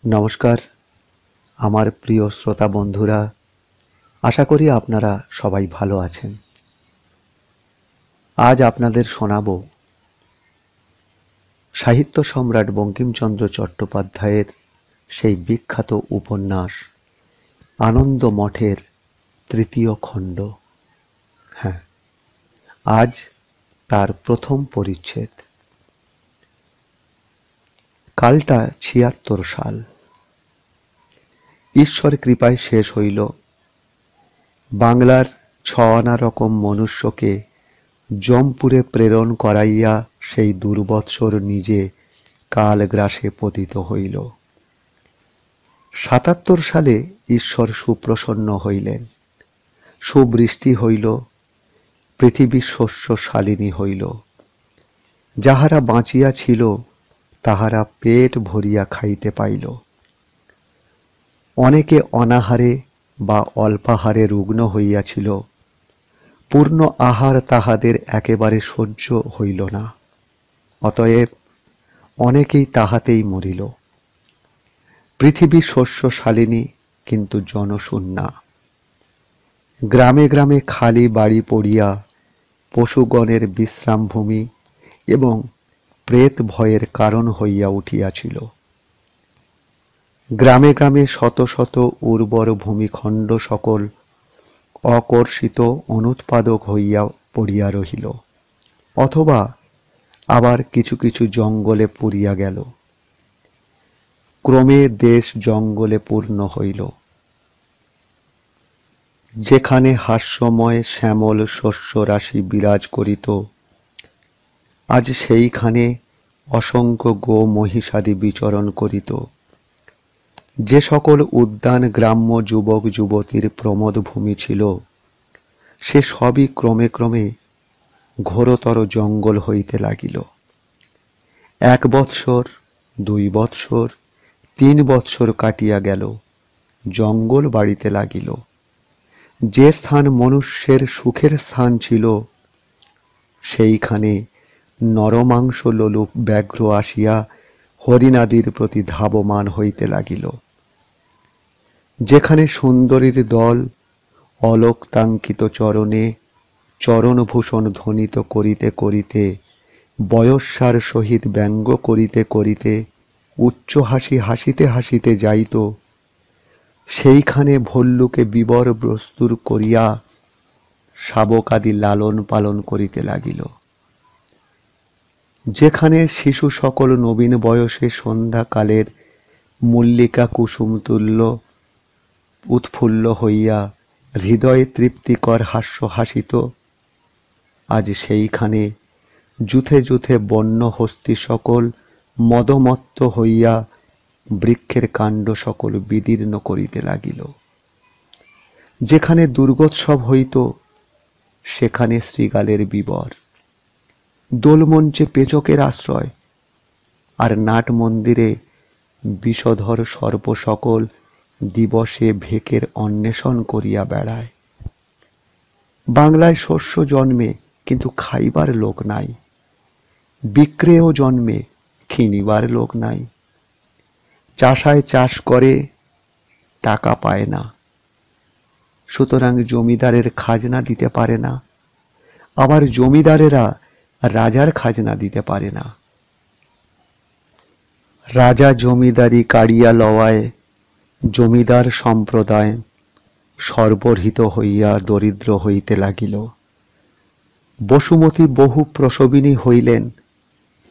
নমস্কার আমার প্রিয় শ্রোতা বন্ধুরা, আশা করি আপনারা সবাই ভালো আছেন। আজ আপনাদের শোনাব সাহিত্য সম্রাট বঙ্কিমচন্দ্র চট্টোপাধ্যায়ের সেই বিখ্যাত উপন্যাস আনন্দ মঠের তৃতীয় খণ্ড। হ্যাঁ, আজ তার প্রথম পরিচ্ছেদ। কালটা ৭৬ সাল। ঈশ্বর কৃপায় শেষ হইল। বাংলার ৬ আনা রকম মনুষ্যকে জমপুরে প্রেরণ করাইয়া সেই দুর্বৎসর নিজে কালগ্রাসে পতিত হইল। ৭৭ সালে ঈশ্বর সুপ্রসন্ন হইলেন। সুবৃষ্টি হইল, পৃথিবী শস্য শালিনী হইল। যাহারা বাঁচিয়া ছিল তাহারা পেট ভরিয়া খাইতে পাইল। অনেকে অনাহারে বা অল্পাহারে রুগ্ন হইয়াছিল। পূর্ণ আহার তাহাদের একেবারে সহ্য হইল না। অতএব অনেকেই তাহাতেই মরিল। পৃথিবী শস্য শালিনী, কিন্তু জনশূন্যা। গ্রামে গ্রামে খালি বাড়ি পড়িয়া পশুগণের বিশ্রামভূমি এবং প্রেত ভয়ের কারণ হইয়া উঠিয়াছিল। গ্রামে গ্রামে শত শত উর্বর ভূমিখণ্ড সকল অকর্ষিত অনুৎপাদক হইয়া পড়িয়া রহিল, অথবা আবার কিছু কিছু জঙ্গলে পুরিয়া গেল। ক্রমে দেশ জঙ্গলে পূর্ণ হইল। যেখানে হাস্যময় শ্যামল শস্যরাশি বিরাজ করিত, আজ সেইখানে অসংখ্য গো মহিষাদি বিচরণ করিত। যে সকল উদ্যান গ্রাম্য যুবক যুবতীর প্রমোদ ভূমি ছিল, সে সবই ক্রমে ক্রমে ঘোরতর জঙ্গল হইতে লাগিল। ১ বৎসর, ২ বৎসর, ৩ বৎসর কাটিয়া গেল, জঙ্গল বাড়িতে লাগিল। যে স্থান মনুষ্যের সুখের স্থান ছিল, সেইখানে নরমাংস লোলুপ ব্যাঘ্র আসিয়া হরিণাদির প্রতি ধাবমান হইতে লাগিল। যেখানে সুন্দরীর দল অলোকতাঙ্কিত চরণে চরণভূষণ ধ্বনিত করিতে করিতে, বয়স্যার সহিত ব্যঙ্গ করিতে করিতে, উচ্চ হাসি হাসিতে হাসিতে যাইত, সেইখানে ভল্লুকে বিবর প্রস্তুর করিয়া শাবকাদি লালন পালন করিতে লাগিল। যেখানে শিশু সকল নবীন বয়সে সন্ধ্যাকালের মল্লিকা কুসুম তুল্য উৎফুল্ল হইয়া হৃদয়ে তৃপ্তিকর হাস্য হাসিত, আজ সেইখানে যুথে যুথে বন্য হস্তি সকল মদমত্ত হইয়া বৃক্ষের কাণ্ড সকল বিদীর্ণ করিতে লাগিল। যেখানে দুর্গোৎসব হইত, সেখানে শৃগালের বিবর, দোলমঞ্চে পেচকের আশ্রয়, আর নাট মন্দিরে বিষধর সর্প সকল দিবসে ভেকের অন্বেষণ করিয়া বেড়ায়। বাংলায় শস্য জন্মে, কিন্তু খাইবার লোক নাই। বিক্রেও জন্মে, কিনিবার লোক নাই। চাষায় চাষ করে, টাকা পায় না, সুতরাং জমিদারের খাজনা দিতে পারে না। আবার জমিদারেরা রাজার খাজনা দিতে পারে না। রাজা জমিদারি কাড়িয়া লওয়ায় জমিদার সম্প্রদায় সর্বহৃত হইয়া দরিদ্র হইতে লাগিল। বসুমতী বহু প্রসবিনী হইলেন,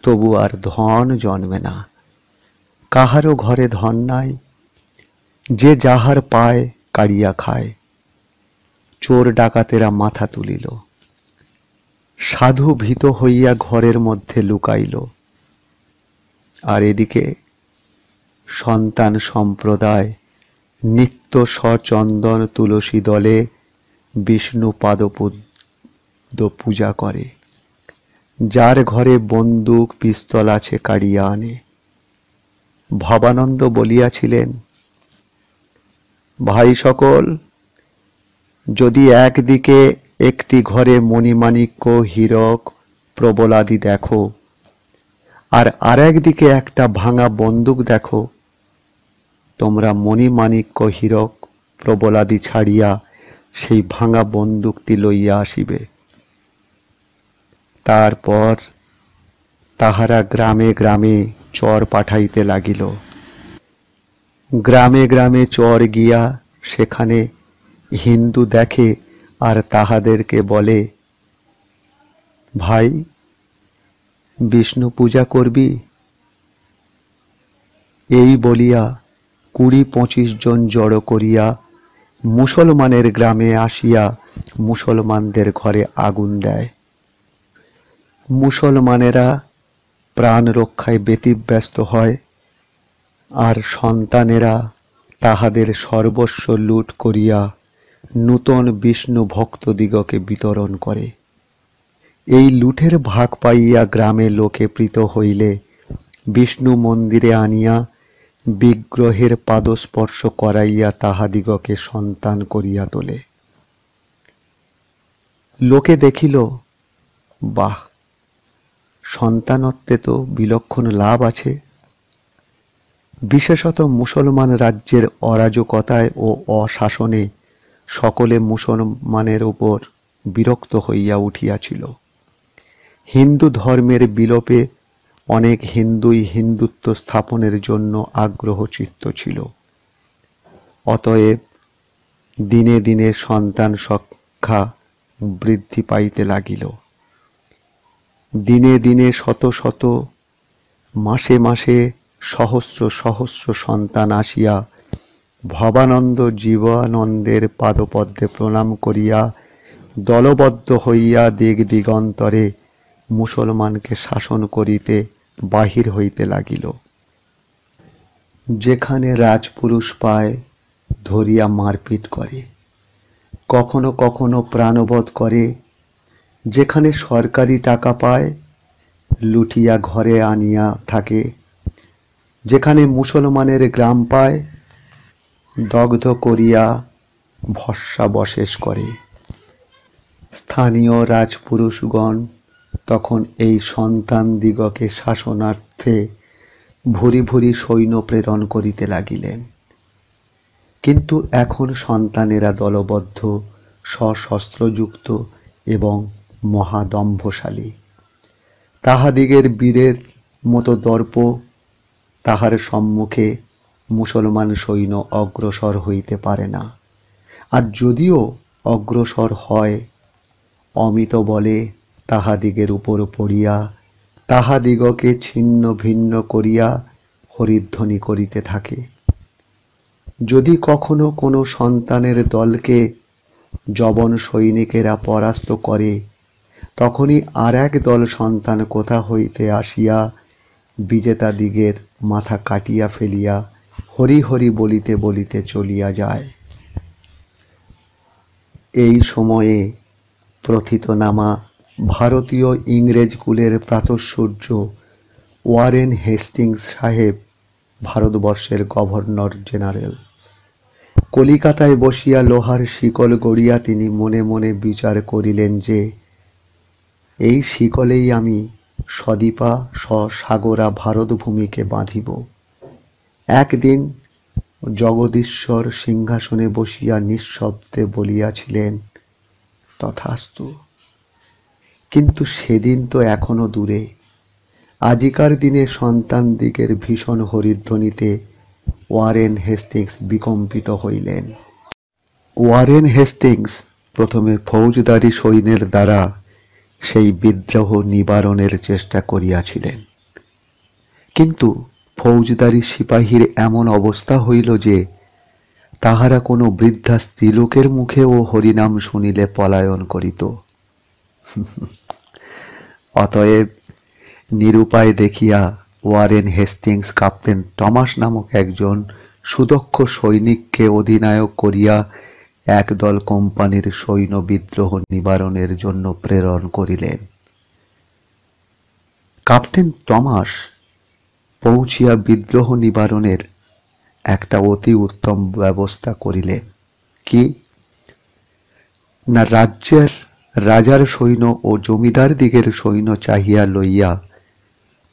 তবু আর ধন জন্মে না। কাহারও ঘরে ধন নাই, যে যাহার পায় কাড়িয়া খায়। চোর ডাকাতেরা মাথা তুলিল। সাধু ভীত হইয়া ঘরের মধ্যে লুকাইল। আর এদিকে সন্তান সম্প্রদায় নিত্য সচন্দন তুলসী দলে বিষ্ণু পাদপদ্ম পূজা করে। যার ঘরে বন্দুক পিস্তল আছে কাড়িয়া আনে। ভবানন্দ বলিয়াছিলেন, ভাই সকল, যদি একদিকে একটি ঘরে মণিমাণিক্য হীরক প্রবলাদি দেখো, আর আরেক দিকে একটা ভাঙা বন্দুক দেখো, তোমরা মণিমাণিক্য হীরক প্রবলাদি ছাড়িয়া সেই ভাঙা বন্দুকটি লইয়া আসিবে। তারপর তাহারা গ্রামে গ্রামে চর পাঠাইতে লাগিল। গ্রামে গ্রামে চর গিয়া সেখানে হিন্দু দেখে আর তাহাদেরকে বলে, ভাই বিষ্ণু পূজা করবি? এই বলিয়া ২০-২৫ জন জড়ো করিয়া মুসলমানের গ্রামে আসিয়া মুসলমানদের ঘরে আগুন দেয়। মুসলমানেরা প্রাণ রক্ষায় ব্যতিব্যস্ত হয়, আর সন্তানেরা তাহাদের সর্বস্ব লুট করিয়া নূতন বিষ্ণু ভক্তদিগকে বিতরণ করে। এই লুঠের ভাগ পাইয়া গ্রামে লোকে প্রীত হইলে বিষ্ণু মন্দিরে আনিয়া বিগ্রহের পাদস্পর্শ করাইয়া তাহাদিগকে সন্তান করিয়া তোলে। লোকে দেখিল, বাহ, সন্তানত্বে তো বিলক্ষণ লাভ আছে। বিশেষত মুসলমান রাজ্যের অরাজকতায় ও অশাসনে সকলে মুসলমানের উপর বিরক্ত হইয়া উঠিয়াছিল। হিন্দু ধর্মের বিলোপে অনেক হিন্দুই হিন্দুত্ব স্থাপনের জন্য আগ্রহচিত্ত ছিল। অতএব দিনে দিনে সন্তান সংখ্যা বৃদ্ধি পাইতে লাগিল। দিনে দিনে শত শত, মাসে মাসে সহস্র সহস্র সন্তান আসিয়া ভবানন্দ জীবানন্দের পাদপদ্মে প্রণাম করিয়া দলবদ্ধ হইয়া দিগ দিগন্তরে মুসলমানকে শাসন করিতে বাহির হইতে লাগিল। যেখানে রাজপুরুষ পায় ধরিয়া মারপিট করে, কখনো কখনো প্রাণবধ করে। যেখানে সরকারি টাকা পায় লুটিয়া ঘরে আনিয়া থাকে। যেখানে মুসলমানের গ্রাম পায় দগ্ধ করিয়া ভস্মাবশেষ করে। স্থানীয় রাজপুরুষগণ তখন এই সন্তানদিগকে শাসনার্থে ভূরি ভূরি সৈন্য প্রেরণ করিতে লাগিলেন। কিন্তু এখন সন্তানেরা দলবদ্ধ, সশস্ত্রযুক্ত এবং মহাদম্ভশালী। তাহাদিগের বীরের মতো দর্প, তাহার সম্মুখে মুসলমান সৈন্য অগ্রসর হইতে পারে না। আর যদিও অগ্রসর হয়, অমিত বলে তাহাদিগের উপর পড়িয়া তাহাদিগকে ছিন্ন ভিন্ন করিয়া হরিধ্বনি করিতে থাকে। যদি কখনো কোনো সন্তানের দলকে যবন সৈনিকেরা পরাস্ত করে, তখনই আর এক দল সন্তান কোথা হইতে আসিয়া বিজেতাদিগের মাথা কাটিয়া ফেলিয়া হরি হরি বলিতে বলিতে চলিয়া যায়। এই সময়ে প্রথিতনামা ভারতীয় ইংরেজ কুলের প্রাতঃসূর্য ওয়ারেন হেস্টিংস সাহেব ভারতবর্ষের গভর্নর জেনারেল। কলিকাতায় বসিয়া লোহার শিকল গড়িয়া তিনি মনে মনে বিচার করিলেন যে এই শিকলেই আমি সদীপা সসাগরা ভারতভূমিকে বাঁধিব। একদিন জগদীশ্বর সিংহাসনে বসিয়া নিঃশব্দে বলিয়াছিলেন, তথাস্তু। কিন্তু সেদিন তো এখনো দূরে। আজিকার দিনে সন্তানদিগের ভীষণ হরিধ্বনিতে ওয়ারেন হেস্টিংস বিকম্পিত হইলেন। ওয়ারেন হেস্টিংস প্রথমে ফৌজদারি সৈন্যের দ্বারা সেই বিদ্রোহ নিবারণের চেষ্টা করিয়াছিলেন। কিন্তু ফৌজদারি সিপাহীর এমন অবস্থা হইল যে তাহারা কোনো বৃদ্ধা স্ত্রীলোকের মুখেও হরিনাম শুনিলে পলায়ন করিত। অতএব নিরুপায় দেখিয়া ওয়ারেন হেস্টিংস ক্যাপ্টেন টমাস নামক একজন সুদক্ষ সৈনিককে অধিনায়ক করিয়া একদল কোম্পানির সৈন্য বিদ্রোহ নিবারণের জন্য প্রেরণ করিলেন। ক্যাপ্টেন টমাস পৌঁছিয়া বিদ্রোহ নিবারণের একটা অতি উত্তম ব্যবস্থা করিলেন। কি না, রাজার সৈন্য ও জমিদার দিগের সৈন্য চাহিয়া লইয়া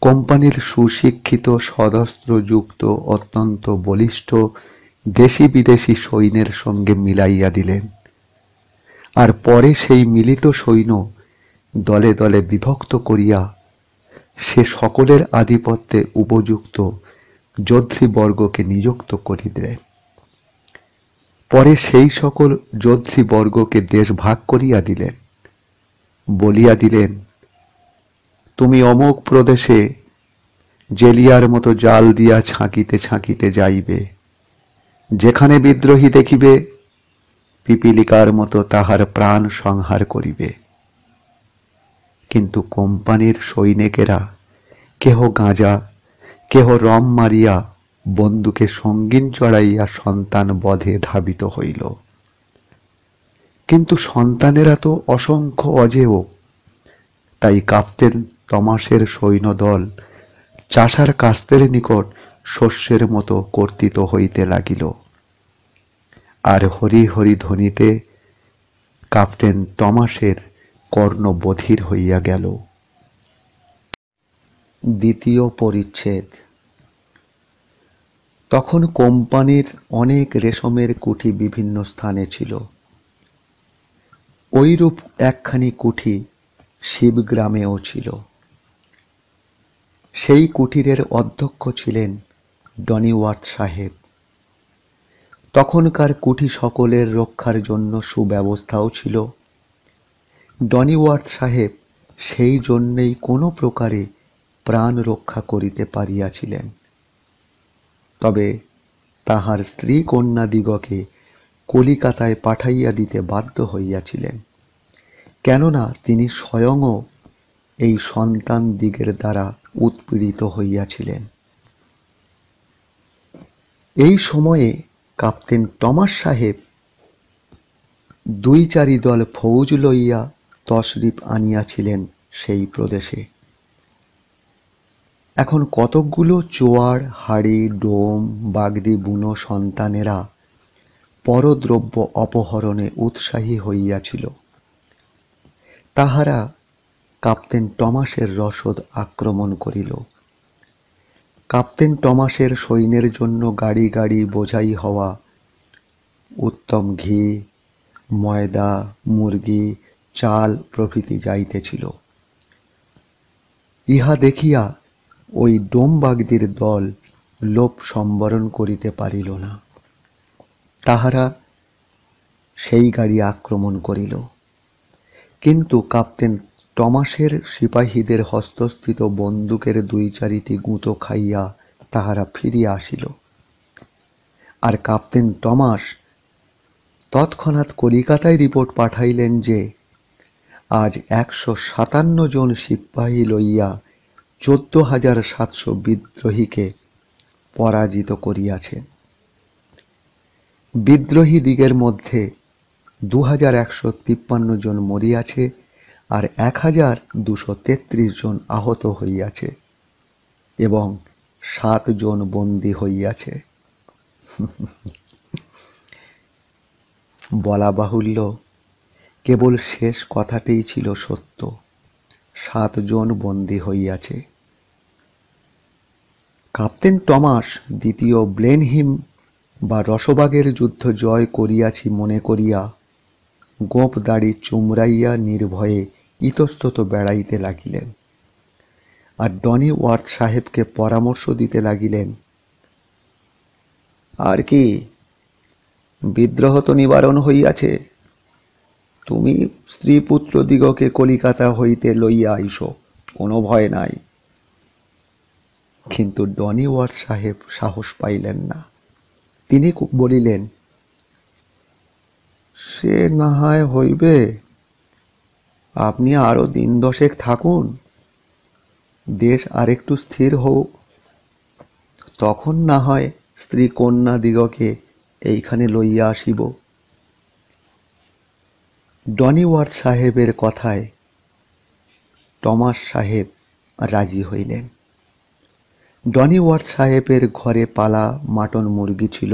কোম্পানির সুশিক্ষিত সদস্ত্রযুক্ত অত্যন্ত বলিষ্ঠ দেশি বিদেশি সৈন্যের সঙ্গে মিলাইয়া দিলেন, আর পরে সেই মিলিত সৈন্য দলে দলে বিভক্ত করিয়া সে সকলের আধিপত্যে উপযুক্ত যোদ্ধৃবর্গকে নিযুক্ত করিলেন। পরে সেই সকল যোদ্ধৃবর্গকে দেশ ভাগ করিয়া দিলেন, বলিয়া দিলেন, তুমি অমুক প্রদেশে জেলিয়ার মতো জাল দিয়া ছাঁকিতে ছাঁকিতে যাইবে, যেখানে বিদ্রোহী দেখিবে পিপীলিকার মতো তাহার প্রাণ সংহার করিবে। কিন্তু কোম্পানির সৈনিকেরা কেহ গাঁজা, কেহ রম মারিয়া বন্দুকে সঙ্গীন চড়াইয়া সন্তান বধে ধাবিত হইল। কিন্তু সন্তানেরা তো অসংখ্য অজেয়, তাই ক্যাপ্টেন টমাসের সৈন্যদল চাষার কাস্তের নিকট শস্যের মতো কর্তিত হইতে লাগিল, আর হরি হরি ধ্বনিতে ক্যাপ্টেন টমাসের কর্ণ বধির হইয়া গেল। দ্বিতীয় পরিচ্ছেদ। তখন কোম্পানির অনেক রেশমের কুঠি বিভিন্ন স্থানে ছিল। ঐরূপ একখানি কুঠি শিবগ্রামেও ছিল। সেই কুঠিরের অধ্যক্ষ ছিলেন ডনিওয়ার্থ সাহেব। তখনকার কুঠি সকলের রক্ষার জন্য সুব্যবস্থাও ছিল। ডনিওয়ার্থ সাহেব সেই জন্যেই কোনো প্রকারে প্রাণ রক্ষা করিতে পারিয়াছিলেন। তবে তাহার স্ত্রী কন্যাদিগকে কলিকাতায় পাঠাইয়া দিতে বাধ্য হইয়াছিলেন, কেননা তিনি স্বয়ংও এই সন্তান দিগের দ্বারা উৎপীড়িত হইয়াছিলেন। এই সময়ে ক্যাপ্টেন টমাস সাহেব 2-4 দল ফৌজ লইয়া তশরিফ আনিয়াছিলেন সেই প্রদেশে। এখন কতকগুলো চোয়ার, হাড়ি, ডোম, বাগদি বুনো সন্তানেরা পরদ্রব্য অপহরণে উৎসাহী হইয়াছিল। তাহারা ক্যাপ্টেন টমাসের রসদ আক্রমণ করিল। ক্যাপ্টেন টমাসের সৈন্যের জন্য গাড়ি গাড়ি বোঝাই হওয়া উত্তম ঘি, ময়দা, মুরগি, চাল প্রভৃতি যাইতেছিল। ইহা দেখিয়া ওই ডোমবাগদির দল লোভ সম্বরণ করিতে পারিল না। তাহারা সেই গাড়ি আক্রমণ করিল, কিন্তু ক্যাপ্টেন টমাসের সিপাহীদের হস্তস্থিত বন্দুকের 2-4টি গুঁতো খাইয়া তাহারা ফিরিয়া আসিল। আর ক্যাপ্টেন টমাস তৎক্ষণাৎ কলিকাতায় রিপোর্ট পাঠাইলেন যে আজ 157 জন সিপাহী লইয়া 14,700 বিদ্রোহীকে পরাজিত করিয়াছেন। বিদ্রোহী দিগের মধ্যে 2,153 জন মরিয়াছে, আর 1,233 জন আহত হইয়াছে, এবং 7 জন বন্দী হইয়াছে। বলা বাহুল্য, কেবল শেষ কথাটিই ছিল সত্য, 7 জন বন্দী হইয়াছে। ক্যাপ্টেন টমাস দ্বিতীয় ব্লেনহিম বা রসবাগের যুদ্ধ জয় করিয়াছি মনে করিয়া গোঁপ দাড়ি চুমরাইয়া নির্ভয়ে ইতস্তত বেড়াইতে লাগিলেন, আর ডনিওয়ার্থ সাহেবকে পরামর্শ দিতে লাগিলেন, আর কি, বিদ্রোহ তো নিবারণ হইয়াছে, তুমি স্ত্রী পুত্র দিগকে কলিকাতা হইতে লইয়া আইস, কোনো ভয় নাই। কিন্তু ডনিওয়ার্থ সাহেব সাহস পাইলেন না। তিনি বলিলেন, সে না হয় হইবে, আপনি আরো 10 থাকুন, দেশ আরেকটু স্থির হোক, তখন না হয় স্ত্রী কন্যা দিগকে এইখানে লইয়া আসিব। ডনিওয়ার্থ সাহেবের কথায় টমাস সাহেব রাজি হইলেন। ডনিওয়ার্থ সাহেবের ঘরে পালা মাটন মুরগি ছিল,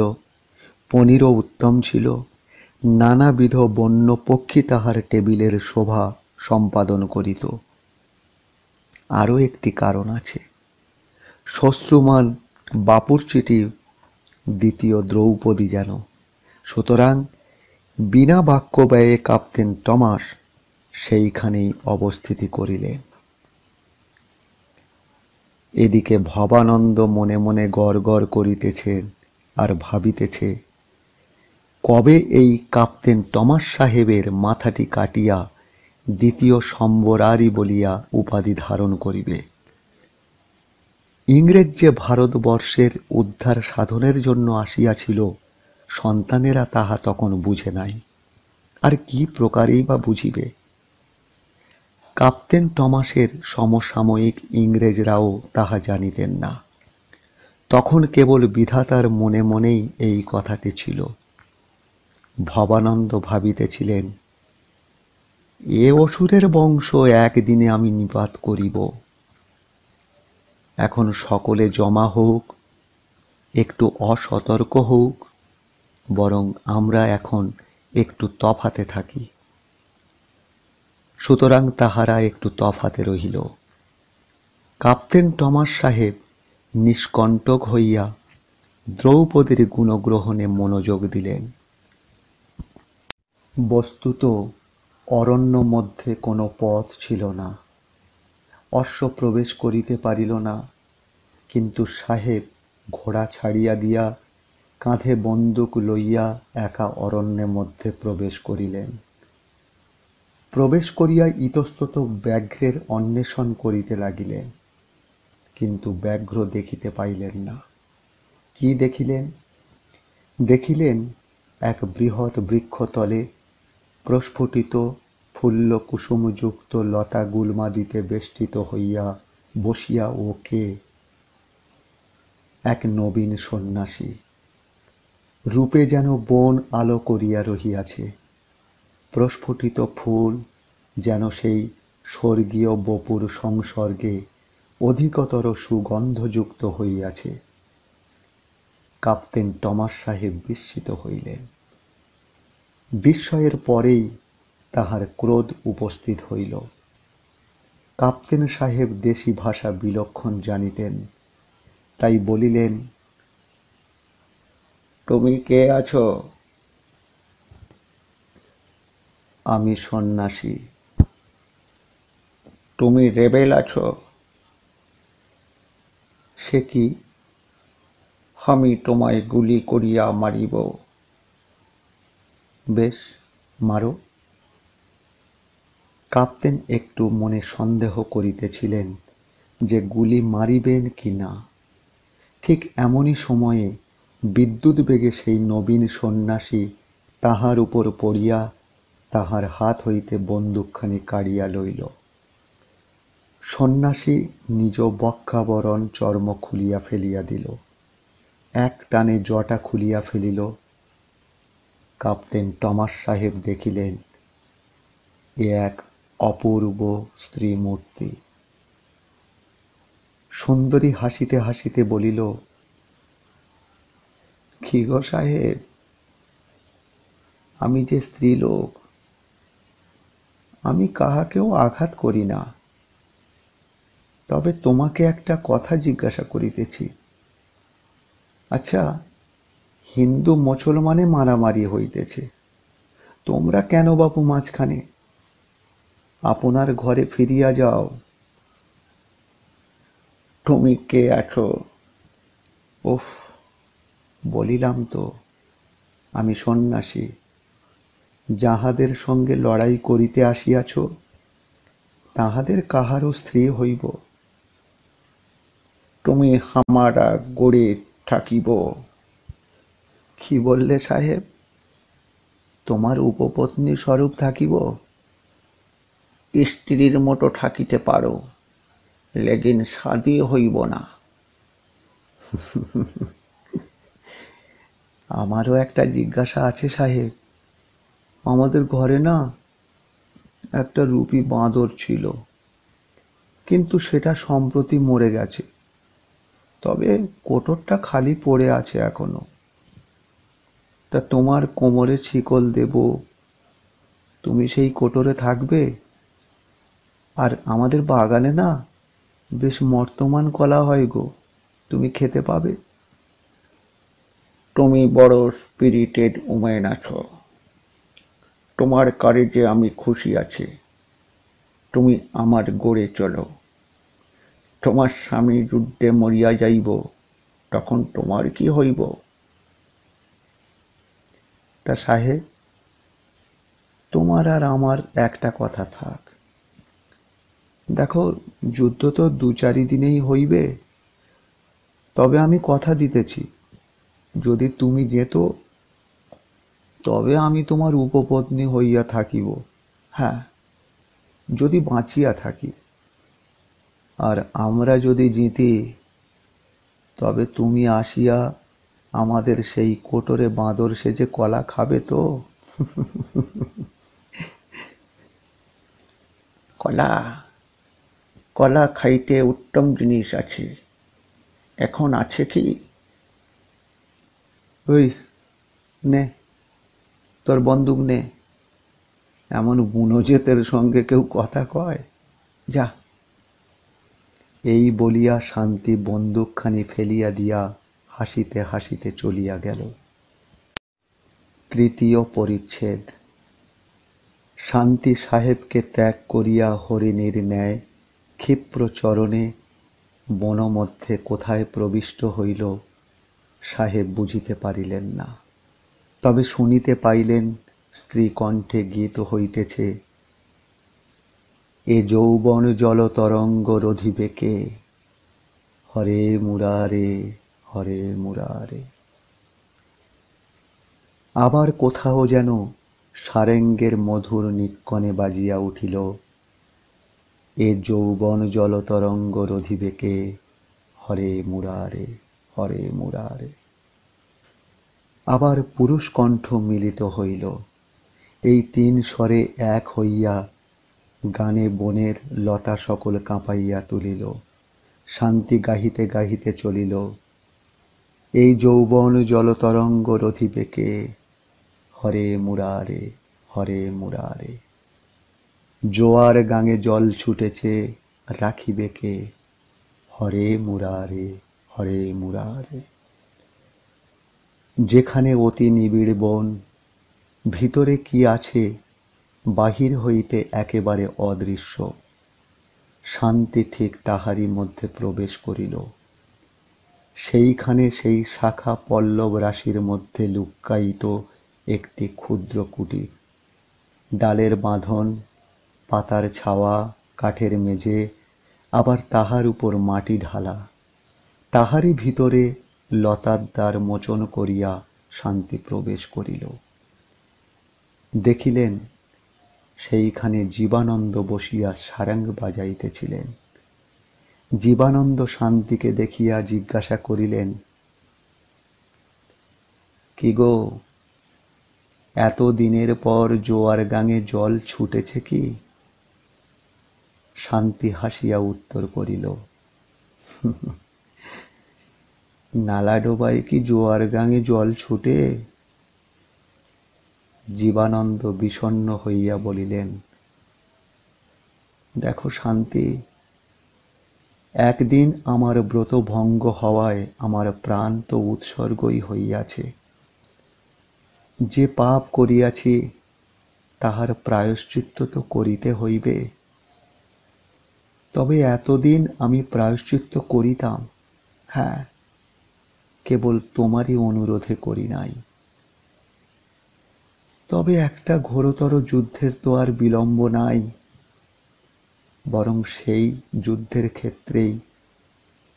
পনিরও উত্তম ছিল, নানাবিধ বন্য পক্ষী তাহার টেবিলের শোভা সম্পাদন করিত। আরও একটি কারণ আছে। শ্বশ্রুমান বাপুর চিঠি দ্বিতীয় দ্রৌপদী যেন। সুতরাং বিনা বাক্য ব্যয়ে কাপ্তেন টমাস সেইখানেই অবস্থিতি করিলেন। এদিকে ভবানন্দ মনে মনে গড় গড় করিতেছেন আর ভাবিতেছে, কবে এই কাপ্তেন টমাস সাহেবের মাথাটি কাটিয়া দ্বিতীয় সম্বরারি বলিয়া উপাধি ধারণ করিবে। ইংরেজ যে ভারতবর্ষের উদ্ধার সাধনের জন্য আসিয়াছিল, সন্তানেরা তাহা তখন বুঝে নাই, আর কি প্রকারেই বা বুঝিবে। কাপ্তেন টমাসের সমসাময়িক ইংরেজরাও তাহা জানিতেন না। তখন কেবল বিধাতার মনে মনেই এই কথাটি ছিল। ভবানন্দ ভাবিতেছিলেন, এ অসুরের বংশ একদিনে আমি নিপাত করিব। এখন সকলে জমা হোক, একটু অসতর্ক হোক, বরং আমরা এখন একটু তফাতে থাকি। সুতরাং তাহারা একটু তফাতে রহিল। কাপ্তেন টমাস সাহেব নিষ্কণ্টক হইয়া দ্রৌপদীর গুণগ্রহণে মনোযোগ দিলেন। বস্তুত অরণ্য মধ্যে কোনো পথ ছিল না, অশ্ব প্রবেশ করিতে পারিল না, কিন্তু সাহেব ঘোড়া ছাড়িয়া দিয়া কাঁধে বন্দুক লইয়া একা অরণ্যের মধ্যে প্রবেশ করিলেন। প্রবেশ করিয়া ইতস্তত ব্যাঘ্রের অন্বেষণ করিতে লাগিলেন, কিন্তু ব্যাঘ্র দেখিতে পাইলেন না। কি দেখিলেন? দেখিলেন এক বৃহৎ বৃক্ষতলে প্রস্ফুটিত ফুল্ল কুসুমযুক্ত লতা গুল্মাদিতে বেষ্টিত হইয়া বসিয়া ও কে? এক নবীন সন্ন্যাসী, রূপে যেন বন আলো করিয়া রহিয়াছে। প্রস্ফুটিত ফুল যেন সেই স্বর্গীয় বপুর সংসর্গে অধিকতর সুগন্ধযুক্ত হইয়াছে। কাপ্তেন টমাস সাহেব বিস্মিত হইলেন। বিস্ময়ের পরেই তাহার ক্রোধ উপস্থিত হইল। কাপ্তেন সাহেব দেশি ভাষা বিলক্ষণ জানিতেন, তাই বলিলেন, তুমি কে আছো? আমি সন্ন্যাসী। তুমি রেবেল আছো? সে কি? আমি তোমায় গুলি করিয়া মারিব। বেশ, মারো। কাপ্তেন একটু মনে সন্দেহ করিতেছিলেন যে গুলি মারিবেন কি না। ঠিক এমনই সময়ে বিদ্যুৎ বেগে সেই নবীন সন্ন্যাসী তাহার উপর পড়িয়া তাহার হাত হইতে বন্দুকখানি কাড়িয়া লইল। সন্ন্যাসী নিজ বক্ষাবরণ চর্ম খুলিয়া ফেলিয়া দিল, এক টানে জটা খুলিয়া ফেলিল। কাপ্তেন টমাস সাহেব দেখিলেন এ এক অপূর্ব স্ত্রীমূর্তি। সুন্দরী হাসিতে হাসিতে বলিল, কি গো সাহেব, আমি যে স্ত্রীলোক, আমি কাহাকেও আঘাত করি না। তবে তোমাকে একটা কথা জিজ্ঞাসা করিতেছি। আচ্ছা, হিন্দু মুসলমানে মারামারি হইতেছে, তোমরা কেন বাপু মাঝখানে? আপনার ঘরে ফিরিয়া যাও। তুমি কে আছো? ওহ, বলিলাম তো, আমি সন্ন্যাসী। যাহাদের সঙ্গে লড়াই করিতে আসিয়াছ, তাহাদের কাহারও স্ত্রী হইব। তুমি হামারা গড়ে থাকিব। কি বললে সাহেব? তোমার উপপত্নী স্বরূপ থাকিব? স্ত্রীর মতো থাকিতে পারো, লেকিন শাদী হইব না। আমারও একটা জিজ্ঞাসা আছে সাহেব। আমাদের ঘরে না একটা রূপী বাঁদর ছিল, কিন্তু সেটা সম্প্রতি মরে গেছে। তবে কোটরটা খালি পড়ে আছে এখনো। তা তোমার কোমরে শিকল দেব, তুমি সেই কোটরে থাকবে। আর আমাদের বাগানে না বেশ মর্তমান কলা হয় গো, তুমি খেতে পাবে। তুমি বড় স্পিরিটেড উমেন আছো। তোমার কারেজে আমি খুশি আছি। তুমি আমার গড়ে চলো। তোমার স্বামী যুদ্ধে মরিয়া যাইব, তখন তোমার কি হইব? তা সাহেব, তোমার আর আমার একটা কথা থাক। দেখো, যুদ্ধ তো 2-4 দিনেই হইবে, তবে আমি কথা দিতেছি, যদি তুমি যেত তবে আমি তোমার উপপত্নী হইয়া থাকিব। হ্যাঁ, যদি বাঁচিয়া থাকি। আর আমরা যদি জিতি, তবে তুমি আসিয়া আমাদের সেই কোটরে বাঁদর সেজে কলা খাবে তো? কলা কলা খাইতে উত্তম জিনিস আছে। এখন আছে কি? ওই নে, তোর বন্দুক নে। এমন বুনো জেতের সঙ্গে কেউ কথা কয়? যা। এই বলিয়া শান্তি বন্দুকখানি ফেলিয়া দিয়া হাসিতে হাসিতে চলিয়া গেল। 3য় পরিচ্ছেদ। শান্তি সাহেবকে ত্যাগ করিয়া হরিণীর ন্যায় ক্ষিপ্র চরণে বনমধ্যে কোথায় প্রবিষ্ট হইল, সাহেব বুঝিতে পারিলেন না। তবে শুনিতে পাইলেন স্ত্রী কণ্ঠে গীত হইতেছে, এ যৌবন জল তরঙ্গ রোধিবে কে, হরে মুরারে, হরে মুরারে। আবার কোথাও যেন সারেঙ্গের মধুর নিক্কণে বাজিয়া উঠিল, এ যৌবন জল তরঙ্গ রোধিবে কে, হরে মুরারে, হরে মুরারে। আবার পুরুষ কণ্ঠ মিলিত হইল। এই 3 স্বরে এক হইয়া গানে বনের লতা সকল কাঁপাইয়া তুলিল। শান্তি গাহিতে গাহিতে চলিল, এই যৌবন জলতরঙ্গ রোধিবে কে, হরে মুরারে, হরে মুরারে। জোয়ার গাঙে জল ছুটেছে, রাখিবে কে, হরে মুরারে, হরে মুরারে। যেখানে অতি নিবিড় বন, ভিতরে কি আছে বাহির হইতে একেবারে অদৃশ্য, শান্তি ঠিক তাহারই মধ্যে প্রবেশ করিল। সেইখানে সেই শাখা পল্লব রাশির মধ্যে লুক্কায়িত একটি ক্ষুদ্র কুটির। ডালের বাঁধন, পাতার ছাওয়া, কাঠের মেঝে, আবার তাহার উপর মাটি ঢালা। তাহারই ভিতরে লতার দ্বার মোচন করিয়া শান্তি প্রবেশ করিল। দেখিলেন সেইখানে জীবানন্দ বসিয়া সারাঙ্গ বাজাইতেছিলেন। জীবানন্দ শান্তিকে দেখিয়া জিজ্ঞাসা করিলেন, কি গো, এত দিনের পর জোয়ার গাঙে জল ছুটেছে কি? শান্তি হাসিয়া উত্তর করিল, নালা ডোবায় কি জোয়ার গাঙে জল ছুটে? জীবানন্দ বিষণ্ণ হইয়া বলিলেন, দেখো শান্তি, একদিন আমার ব্রত ভঙ্গ হওয়ায় আমার প্রাণ তো উৎসর্গই হইয়াছে। যে পাপ করিয়াছি তাহার প্রায়শ্চিত্ত তো করিতে হইবে। তবে এতদিন আমি প্রায়শ্চিত্ত করিতাম, হ্যাঁ, কেবল তোমারই অনুরোধে করি নাই। তবে একটা ঘোরতর যুদ্ধের তো আর বিলম্ব নাই, বরং সেই যুদ্ধের ক্ষেত্রেই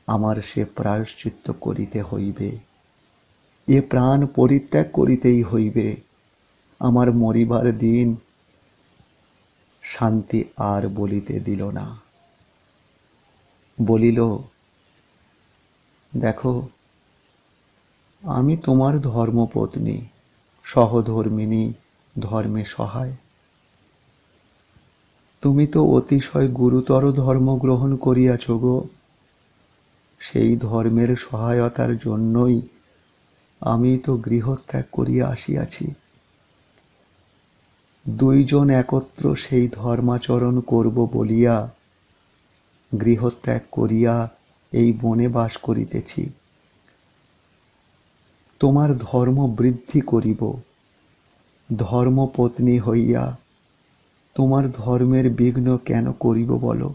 আমার সে প্রায়শ্চিত্ত করিতে হইবে। এ প্রাণ পরিত্যাগ করিতেই হইবে। আমার মরিবার দিন। শান্তি আর বলিতে দিল না। বলিল, দেখো, আমি তোমার ধর্মপত্নী, সহধর্মিনী, ধর্মে সহায়। তুমি তো অতিশয় গুরুতর ধর্ম গ্রহণ করিয়াছ গো। সেই ধর্মের সহায়তার জন্যই আমি তো গৃহত্যাগ করিয়া আসিয়াছি। 2 জন একত্র সেই ধর্মাচরণ করব বলিয়া গৃহত্যাগ করিয়া এই বনে বাস করিতেছি। তোমার ধর্ম বৃদ্ধি করিব, ধর্মপত্নী হইয়া তোমার ধর্মের বিঘ্ন কেন করিব বলো?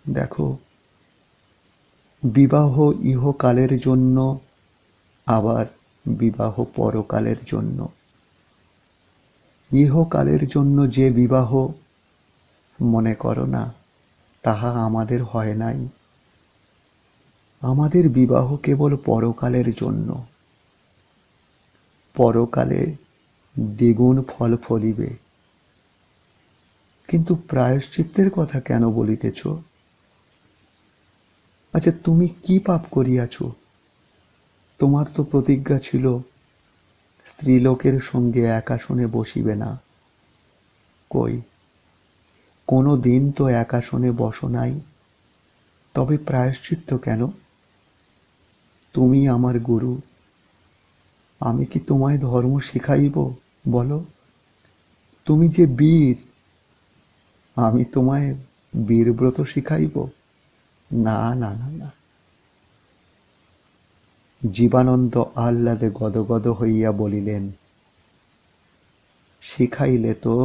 দেখো, বিবাহ ইহকালের জন্য, আবার বিবাহ পরকালের জন্য। ইহকালের জন্য যে বিবাহ মনে করো না, তাহা আমাদের হয় নাই। আমাদের বিবাহ কেবল পরকালের জন্য। পরকালে দ্বিগুণ ফল ফলিবে। কিন্তু প্রায়শ্চিত্তের কথা কেন বলিতেছ? আচ্ছা, তুমি কি পাপ করিয়াছ? তোমার তো প্রতিজ্ঞা ছিল স্ত্রীলোকের সঙ্গে এক আসনে বসিবে না। কই, কোনো দিন তো এক আসনে বসো নাই। তবে প্রায়শ্চিত্ত কেন? তুমি আমার গুরু, আমি কি তোমায় ধর্ম শিখাইব বলো? তুমি যে বীর, আমি তোমায় বীরব্রত শিখাইব? না না না না। জীবানন্দ আহ্লাদে গদগদ হইয়া বলিলেন, শিখাইলে তো?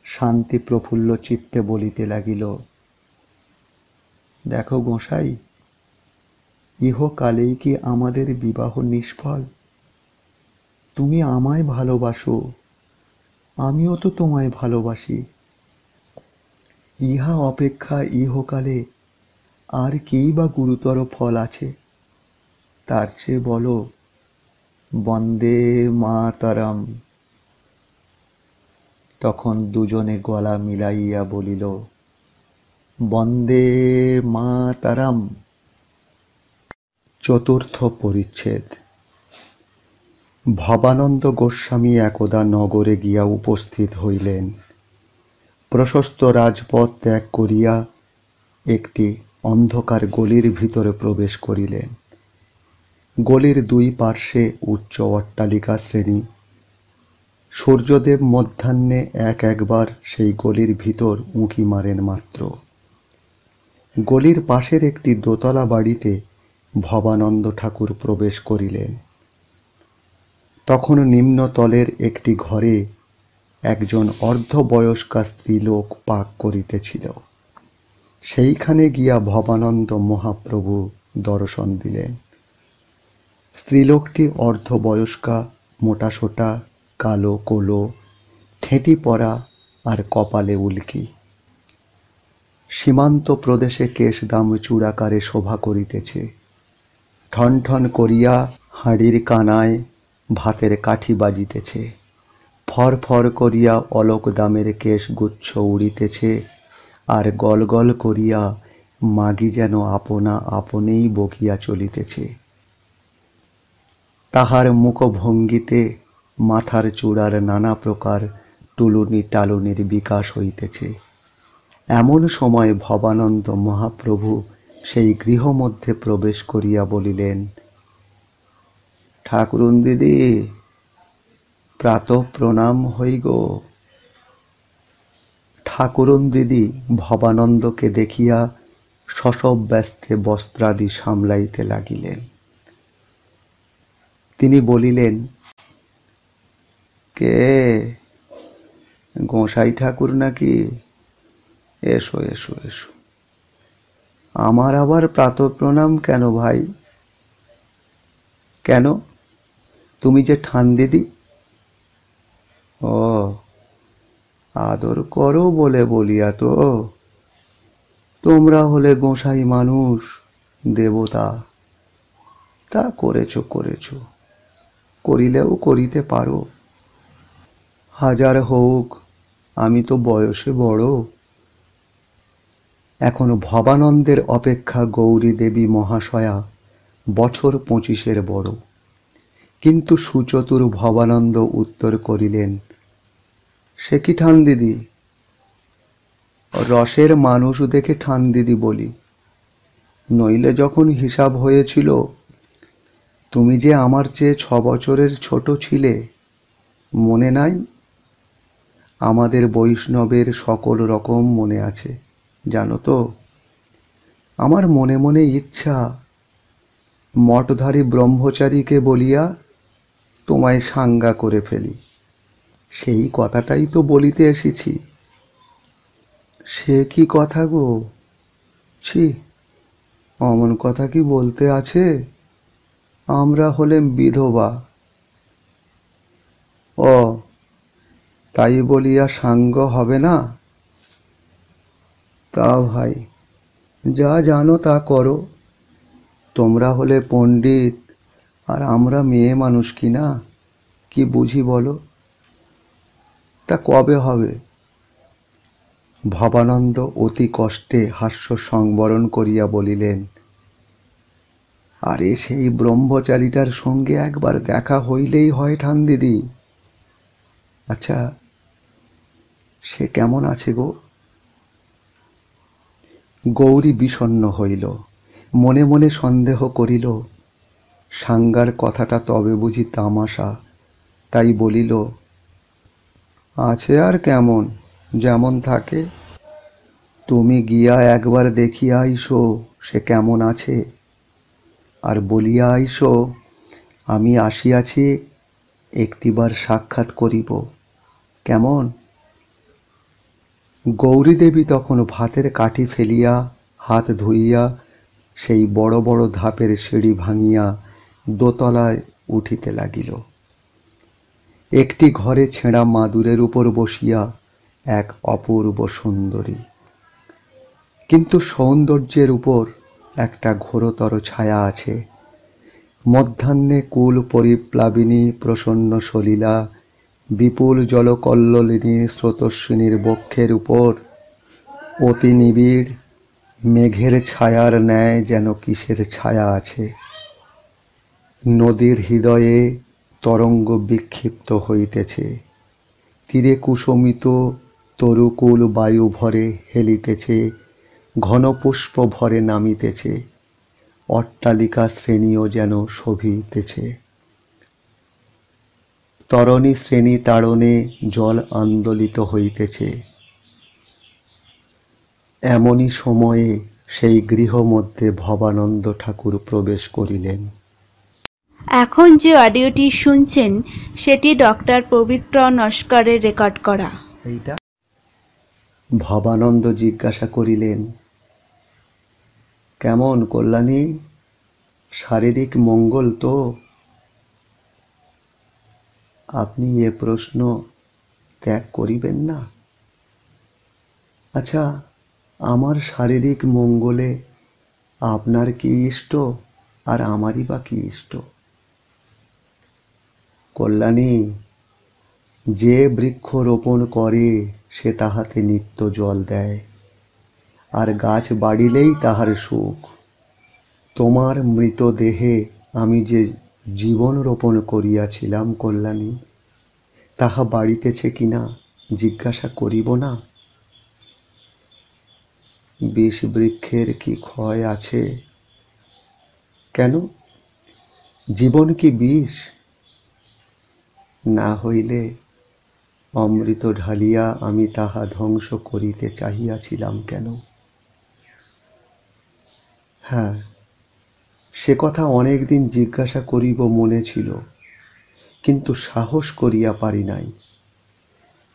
শান্তি প্রফুল্ল চিত্তে বলিতে লাগিল, দেখো গোসাই, ইহকালেই কি আমাদের বিবাহ নিষ্ফল? তুমি আমায় ভালোবাসো, আমিও তো তোমায় ভালোবাসি। ইহা অপেক্ষা ইহকালে আর কেই বা গুরুতর ফল আছে? তার চেয়ে বলো, বন্দে মাতরম। তখন দুজনে গলা মিলাইয়া বলিল, বন্দে মাতরম। চতুর্থ পরিচ্ছেদ। ভবানন্দ গোস্বামী একদা নগরে গিয়া উপস্থিত হইলেন। প্রশস্ত রাজপথ ত্যাগ করিয়া একটি অন্ধকার গলির ভিতরে প্রবেশ করিলেন। গলির দুই পার্শ্বে উচ্চ অট্টালিকা শ্রেণী। সূর্যদেব মধ্যাহ্নে একবার সেই গলির ভিতর উঁকি মারেন মাত্র। গলির পাশের একটি দোতলা বাড়িতে ভবানন্দ ঠাকুর প্রবেশ করিলেন। তখন নিম্নতলের একটি ঘরে একজন অর্ধবয়স্কা স্ত্রীলোক পাক করিতেছিল। সেইখানে গিয়া ভবানন্দ মহাপ্রভু দর্শন দিলেন। স্ত্রীলোকটি অর্ধবয়স্কা, মোটাসোটা, কালো কোলো, ঠেঁটি পরা আর কপালে উল্কি। সীমান্ত প্রদেশে কেশদাম চূড়াকারে শোভা করিতেছে। ঠন ঠন করিয়া হাঁড়ির কানায় ভাতের কাঠি বাজিতেছে। ফর ফর করিয়া অলোক দামের কেশগুচ্ছ উড়িতেছে, আর গল গল করিয়া মাগি যেন আপনা আপনেই বকিয়া চলিতেছে। তাহার মুখভঙ্গিতে মাথার চূড়ার নানা প্রকার টুলুনি টালুনির বিকাশ হইতেছে। এমন সময় ভবানন্দ মহাপ্রভু সেই গৃহ মধ্যে প্রবেশ করিয়া বলিলেন, ঠাকুরুন দিদি, প্রাতঃ প্রণাম হই গো। ঠাকুরুন দিদি ভবানন্দকে দেখিয়া শশব্যস্তে বস্ত্রাদি সামলাইতে লাগিলেন। তিনি বলিলেন, কে, গোসাই ঠাকুর নাকি? এসো এসো এসো। আমার আবার প্রাতঃ প্রণাম কেন ভাই? কেন, তুমি যে ঠান দিদি? ও, আদর করো বলে বলিয়া তো। তোমরা হলে গোসাই মানুষ, দেবতা, তা করেছ করেছ, করিলেও করিতে পারো। হাজার হোক, আমি তো বয়সে বড়। এখন ভবানন্দের অপেক্ষা গৌরী দেবী মহাশয়া বছর 25 বড়। কিন্তু সুচতুর ভবানন্দ উত্তর করিলেন, সে কি ঠান দিদি? রসের মানুষ দেখে ঠান দিদি বলি। নইলে যখন হিসাব হয়েছিল, তুমি যে আমার চেয়ে 6 বছরের ছোট ছিলে, মনে নাই? আমাদের বৈষ্ণবের সকল রকম মনে আছে। জানো তো, আমার মনে মনে ইচ্ছা মঠধারী ব্রহ্মচারীকে বলিয়া তোমায় সাঙ্গা করে ফেলি। সেই কথাটাই তো বলিতে এসেছি। সে কি কথা গো? ছি, অমন কথা কি বলতে আছে? আমরা হলেম বিধবা। ও, তাই বলিয়া সাঙ্গ হবে না? তা ভাই, যা জানো তা করো। তোমরা হলে পণ্ডিত, আর আমরা মেয়ে মানুষ কিনা, কি বুঝি বলো? তা কবে হবে? ভবানন্দ অতি কষ্টে হাস্য সংবরণ করিয়া বলিলেন, আরে সেই ব্রহ্মচারীটার সঙ্গে একবার দেখা হইলেই হয় ঠান্দিদি। আচ্ছা, সে কেমন আছে গো? গৌরী বিষণ্ণ হইল, মনে মনে সন্দেহ করিল, সাঙ্গার কথাটা তবে বুঝি তামাশা। তাই বলিল, আছে আর কেমন, যেমন থাকে। তুমি গিয়া একবার দেখিয়া আইসো সে কেমন আছে, আর বলিয়া আইসো আমি আসিয়াছি, একটিবার সাক্ষাৎ করিব, কেমন? গৌরীদেবী তখন ভাতের কাঠি ফেলিয়া হাত ধুইয়া সেই বড় বড় ধাপের সিঁড়ি ভাঙিয়া দোতলায় উঠিতে লাগিল। একটি ঘরে ছেঁড়া মাদুরের উপর বসিয়া এক অপূর্ব সুন্দরী, কিন্তু সৌন্দর্যের উপর একটা ঘোরতর ছায়া আছে। মধ্যাহ্নে কুল পরিপ্লাবিনী প্রসন্ন সলিলা বিপুল জলকল্লোলিনী স্রোতস্বিনীর বক্ষের উপর অতি নিবিড় মেঘের ছায়ার ন্যায় যেন কিসের ছায়া আছে। নদীর হৃদয়ে তরঙ্গ বিক্ষিপ্ত হইতেছে, তীরে কুসুমিত তরুকুল বায়ু ভরে হেলিতেছে, ঘন পুষ্প ভরে নামিতেছে, অট্টালিকা শ্রেণীও যেন শোভিতেছে। তরণী শ্রেণী তাড়নে জল আন্দোলিত হইতেছে। এমনই সময়ে সেই গৃহ মধ্যে ভবানন্দ ঠাকুর প্রবেশ করিলেন। এখন যে অডিওটি শুনছেন সেটি ডক্টর পবিত্র নস্করের রেকর্ড করা। এইটা ভবানন্দ জিজ্ঞাসা করিলেন, কেমন কল্যাণী, শারীরিক মঙ্গল তো? আপনি এ প্রশ্ন ত্যাগ করিবেন না। আচ্ছা, আমার শারীরিক মঙ্গলে আপনার কি ইষ্ট, আর আমারই বা কি ইষ্ট? কল্যাণী, যে বৃক্ষ রোপণ করে সে তাহাতে নিত্য জল দেয়, আর গাছ বাড়িলেই তাহার সুখ। তোমার মৃতদেহে আমি যে জীবন রোপণ করিয়াছিলাম কল্যাণী, তাহা বাড়িতেছে কিনা জিজ্ঞাসা করিব না? বিষ বৃক্ষের কি ক্ষয় আছে? কেন, জীবন কি বিষ? না হইলে অমৃত ঢালিয়া আমি তাহা ধ্বংস করিতে চাহিয়াছিলাম কেন? হ্যাঁ, সে কথা অনেক দিন জিজ্ঞাসা করিব মনে ছিল, কিন্তু সাহস করিয়া পারি নাই।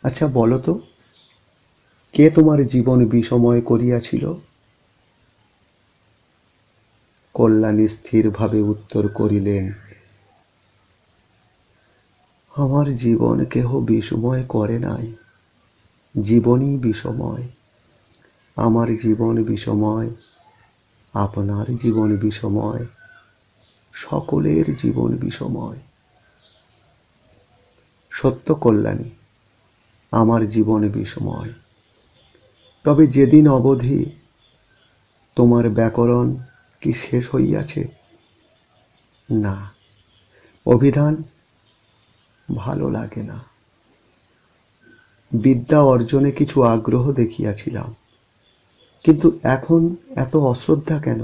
আচ্ছা বলো তো, কে তোমার জীবন বিষময় করিয়াছিল? কল্যাণী স্থিরভাবে উত্তর করিলেন, আমার জীবন কেহ বিষময় করে নাই, জীবনই বিষময়। আমার জীবন বিষময়, আপনার জীবন বিষময়, সকলের জীবন বিষময়। সত্য কল্যাণী, আমার জীবন বিষময়। তবে যেদিন অবধি তোমার ব্যাকরণ কি শেষ হইয়াছে? না, অভিধান ভালো লাগে না। বিদ্যা অর্জনে কিছু আগ্রহ দেখিয়াছিলাম, কিন্তু এখন এত অশ্রদ্ধা কেন?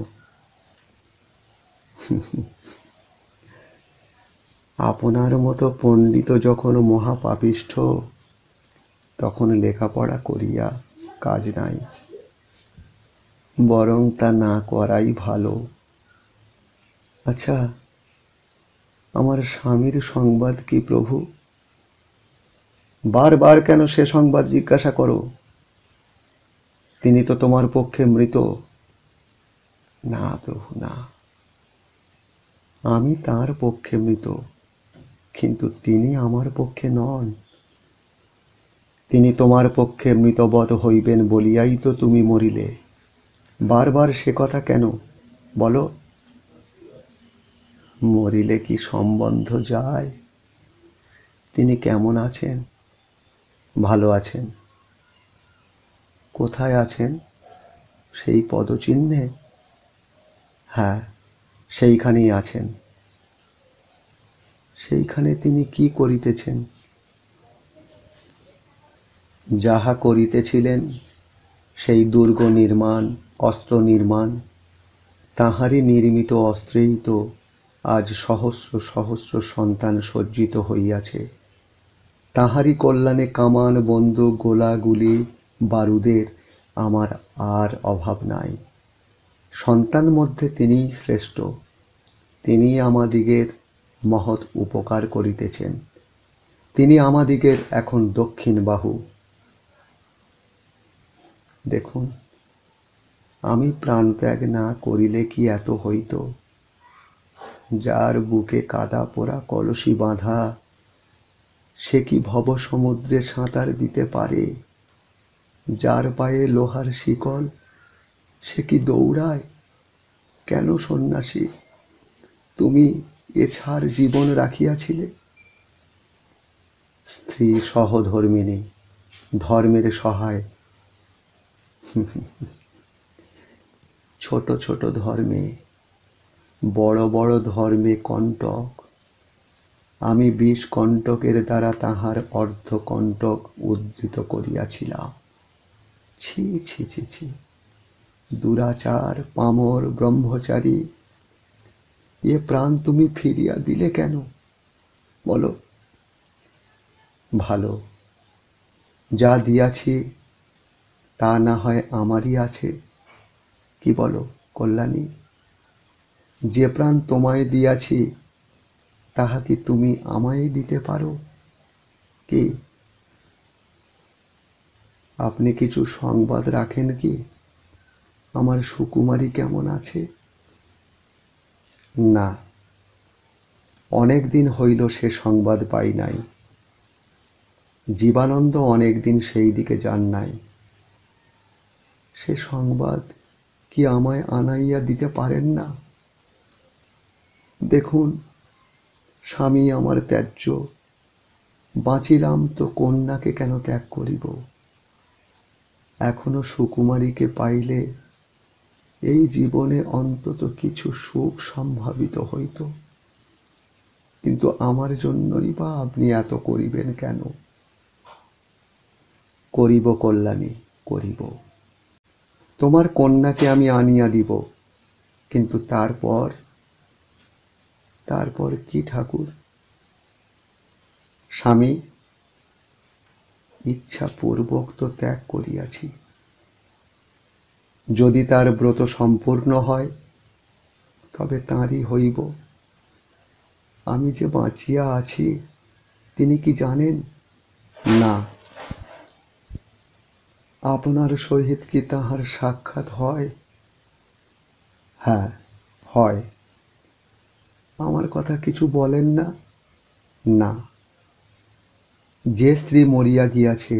আপনার মতো পণ্ডিত যখন মহাপাপিষ্ঠ, তখন লেখাপড়া করিয়া কাজ নাই। বরং তা না করাই ভালো। আচ্ছা, আমার স্বামীর সংবাদ কি প্রভু? বারবার কেন সে সংবাদ জিজ্ঞাসা করো? তিনি তো তোমার পক্ষে মৃত। না প্রভু, না, আমি তার পক্ষে মৃত, কিন্তু তিনি আমার পক্ষে নন। তিনি তোমার পক্ষে মৃতবৎ হইবেন বলিয়াই তো তুমি মরিলে। বারবার সে কথা কেন বলো? মরিলে কি সম্বন্ধ যায়? তিনি কেমন আছেন? ভালো আছেন। কোথায় আছেন? সেই পদচিহ্নে? হ্যাঁ, সেইখানেই আছেন। সেইখানে তিনি কি করিতেছেন? যাহা করিতেছিলেন, সেই দুর্গ নির্মাণ, অস্ত্র নির্মাণ, তাঁহারই নির্মিত অস্ত্রেই তো আজ সহস্র সহস্র সন্তান সজ্জিত হইয়াছে। তাঁহারই কল্যাণে কামান, বন্দুক, গোলা, গুলি, বারুদের আমার আর অভাব নাই। সন্তান মধ্যে তিনিই শ্রেষ্ঠ। তিনি আমাদিগের মহৎ উপকার করিতেছেন। তিনি আমাদিগের এখন দক্ষিণ বাহু। দেখুন, আমি প্রাণত্যাগ না করিলে কি এত হইত? যার বুকে কাদা পোড়া কলসি বাঁধা, সে কি ভব সমুদ্রে সাঁতার দিতে পারে? যার পায়ে লোহার শিকল, সে কি দৌড়ায়? কেন সন্ন্যাসী, তুমি এছাড় জীবন রাখিয়াছিলে? স্ত্রী সহধর্মিণী, ধর্মের সহায়। ছোট ছোট ধর্মে, বড় বড় ধর্মে কণ্টক। আমি 20 কণ্টকের দ্বারা তাহার অর্ধকণ্টক উদ্ধৃত করিয়াছিলাম। ছি ছি ছি ছি, দুরাচার, পামর, ব্রহ্মচারী, এ প্রাণ তুমি ফিরিয়া দিলে কেন বলো? ভালো, যা দিয়াছি তা না হয় আমারই আছে, কি বলো কল্যাণী? যে প্রাণ তোমায় দিয়াছি, তাহা কি তুমি আমায় দিতে পারো? কি আপনি কিছু সংবাদ রাখেন কি? আমার সুকুমারী কেমন আছে? না, অনেক দিন হইল সে সংবাদ পাই নাই। জীবানন্দ অনেক দিন সেই দিকে যান নাই। সে সংবাদ কি আমায় আনাইয়া দিতে পারেন না? দেখুন, স্বামী আমার ত্যায্য, বাঁচিলাম তো কন্যাকে কেন ত্যাগ করিব? এখনো সুকুমারীকে পাইলে এই জীবনে অন্তত কিছু সুখ সম্ভাবিত হইত। কিন্তু আমার জন্যই বা আপনি এত করিবেন কেন? করিব কল্যাণী, করিব। তোমার কন্যাকে আমি আনিয়া দিব, কিন্তু তারপর কি ঠাকুর? স্বামী, ইচ্ছাপূর্বক তো ত্যাগ করিয়াছি। যদি তার ব্রত সম্পূর্ণ হয়, তবে তাঁরই হইব। আমি যে বাঁচিয়া আছি, তিনি কি জানেন? না। আপনার সহিত কি তাহার সাক্ষাৎ হয়? হ্যাঁ, হয়। আমার কথা কিছু বলেন না? না। যে স্ত্রী মরিয়া গিয়াছে,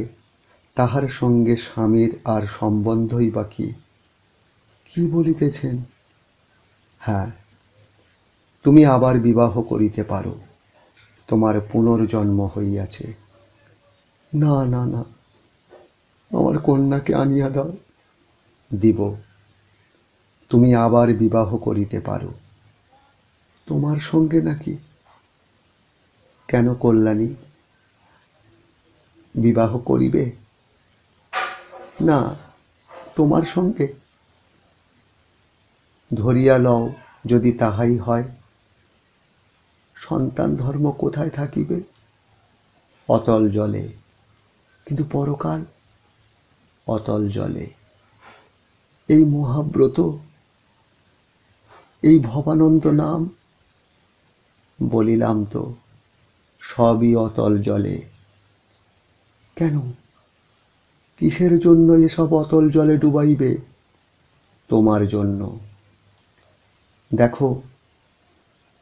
তাহার সঙ্গে স্বামীর আর সম্বন্ধই বা কি? কি বলিতেছেন? হ্যাঁ, তুমি আবার বিবাহ করিতে পারো। তোমার পুনর্জন্ম হইয়াছে। না না না, আমার কন্যাকে আনিয়া দাও। দিব। তুমি আবার বিবাহ করিতে পারো। তোমার সঙ্গে নাকি? কেন কল্যাণী, বিবাহ করিবে? না, তোমার সঙ্গে। ধরিয়া লও, যদি তাহাই হয়। সন্তান ধর্ম কোথায় থাকিবে? অতল জলে। কিন্তু পরকাল? অতল জলে। এই মহাব্রত, এই ভবানন্দ নাম? বলিলাম তো, সবই অতল জলে। কেন, কিসের জন্য এসব অতল জলে ডুবাইবে? তোমার জন্য। দেখো,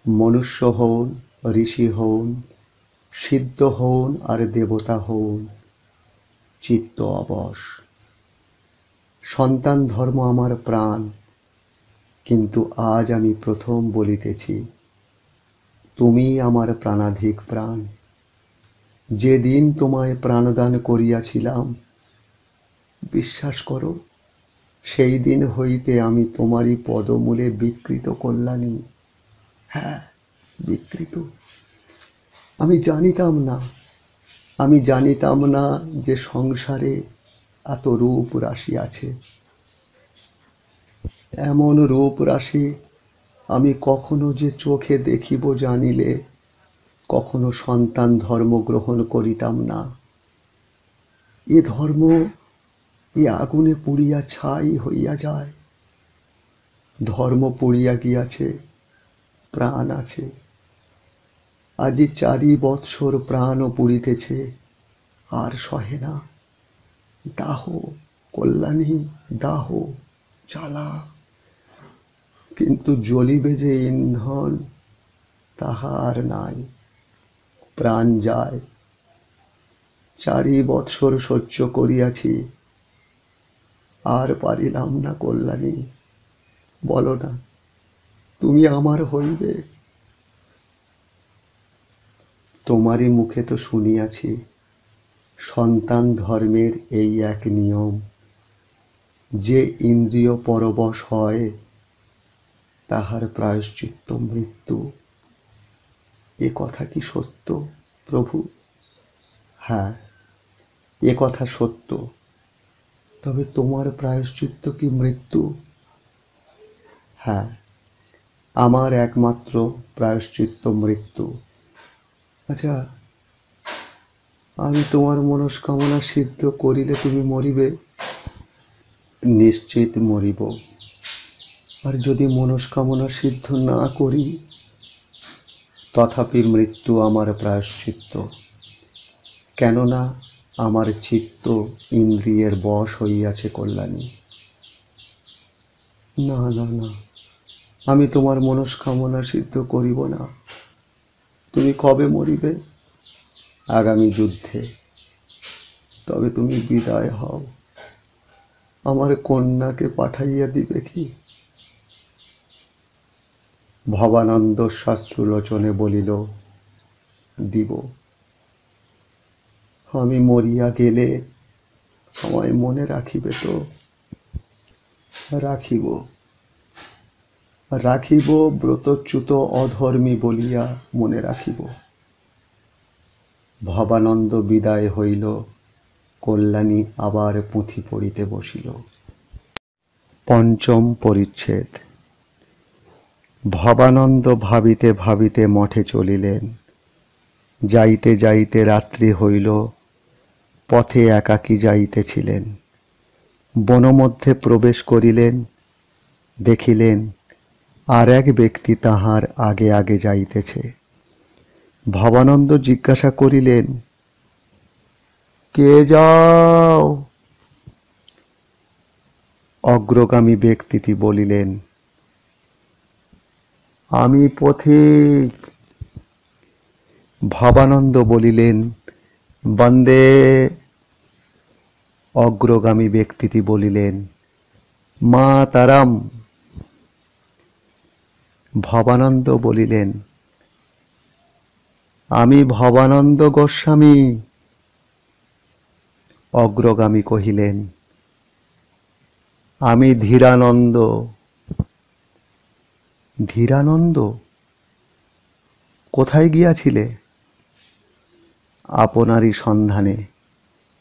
মনুষ্য হউন, ঋষি হউন, সিদ্ধ হউন আর দেবতা হউন, চিত্ত অবশ। সন্তান ধর্ম আমার প্রাণ, কিন্তু আজ আমি প্রথম বলিতেছি, তুমি আমার প্রাণাধিক প্রাণ। যেদিন তোমায় প্রাণদান করিয়াছিলাম, বিশ্বাস করো, সেই দিন হইতে আমি তোমারই পদমূলে বিকৃত কল্যাণী। হ্যাঁ, বিকৃত। আমি জানিতাম না যে সংসারে এত রূপ রাশি আছে। এমন রূপ রাশি আমি কখনো যে চোখে দেখিব জানিলে কখনো সন্তান ধর্ম গ্রহণ করিতাম না। এ ধর্ম এ আগুনে পুড়িয়া ছাই হইয়া যায়। ধর্ম পুড়িয়া গিয়াছে, প্রাণ আছে। আজি 4 বৎসর প্রাণও পুড়িতেছে, আর সহে না। দাহ কল্যাণী, দাহ, জ্বালা। কিন্তু জ্বলিবে যে ইন্ধন, তাহা আর নাই। প্রাণ যায়। 4 বৎসর সহ্য করিয়াছি, আর পারিলাম না কল্যাণী। বলো না, তুমি আমার হইবে? তোমারই মুখে তো শুনিয়াছি সন্তান ধর্মের এই এক নিয়ম, যে ইন্দ্রিয় পরবশ হয় তাহার প্রায়শ্চিত্ত মৃত্যু। এ কথা কি সত্য প্রভু? হ্যাঁ, এ কথা সত্য। তবে তোমার প্রায়শ্চিত্ত কি মৃত্যু? হ্যাঁ, আমার একমাত্র প্রায়শ্চিত্ত মৃত্যু। আচ্ছা, আমি তোমার মনস্কামনা সিদ্ধ করিলে তুমি মরিবে? নিশ্চিত মরিব। আর যদি মনস্কামনা সিদ্ধ না করি, তথাপি মৃত্যু আমার প্রায়শ্চিত্ত। কেননা আমার চিত্ত ইন্দ্রিয়ের বশ হইয়াছে কল্যাণী। না না না, আমি তোমার মনস্কামনা সিদ্ধ করিব না। তুমি কবে মরিবে? আগামী যুদ্ধে। তবে তুমি বিদায় হও। আমার কন্যাকে পাঠাইয়া দিবে কি? ভবানন্দ শাস্ত্রলোচনে বলিল, দিব। আমি মরিয়া গেলে আমায় মনে রাখিবে তো? রাখিব, রাখিব, ব্রতচ্যুত অধর্মী বলিয়া মনে রাখিব। ভবানন্দ বিদায় হইল। কল্যাণী আবার পুঁথি পড়িতে বসিল। ৫ম পরিচ্ছেদ। ভবানন্দ ভাবিতে ভাবিতে মঠে চলিলেন। যাইতে যাইতে রাত্রি হইল। পথে একাকী যাইতেছিলেন। বনমধ্যে প্রবেশ করিলেন। দেখিলেন আর এক ব্যক্তি তাহার আগে আগে যাইতেছে। ভবানন্দ জিজ্ঞাসা করিলেন, কে যাও? অগ্রগামী ব্যক্তিটি বলিলেন, আমি পথিক। ভবানন্দ বলিলেন, বন্দে। অগ্রগামী ব্যক্তিটি বলিলেন, মা তারাম। ভবানন্দ বলিলেন, আমি ভবানন্দ গোস্বামী। অগ্রগামী কহিলেন, আমি ধীরানন্দ। ধীরানন্দ? কোথায় গিয়াছিলে? আপনারই সন্ধানে।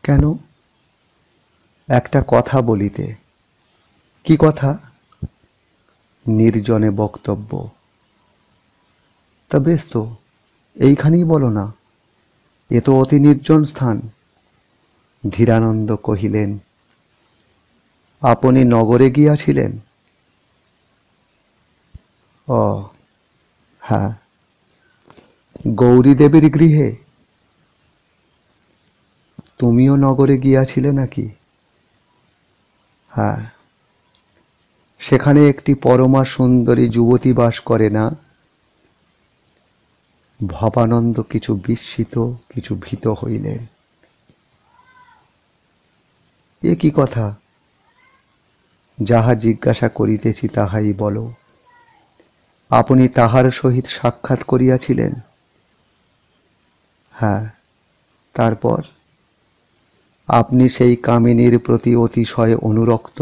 কেন? একটা কথা বলিতে। কি কথা? নির্জনে বক্তব্য। তা বেশ তো, এইখানেই বলো না। এ তো অতি নির্জন স্থান। ধীরানন্দ কহিলেন, আপনি নগরে গিয়াছিলেন? ও হ্যাঁ, গৌরী দেবীর গৃহে? তুমিও নগরে গিয়াছিলে নাকি? হ্যাঁ, সেখানে একটি পরমা সুন্দরী যুবতী বাস করে না? ভবানন্দ কিছু বিস্মিত, কিছু ভীত হইলেন। এ কি কথা? যাহা জিজ্ঞাসা করিতেছি তাহাই বলো। আপনি তাহার সহিত সাক্ষাৎ করিয়াছিলেন? হ্যাঁ, তারপর? আপনি সেই কামিনীর প্রতি অতিশয় অনুরক্ত?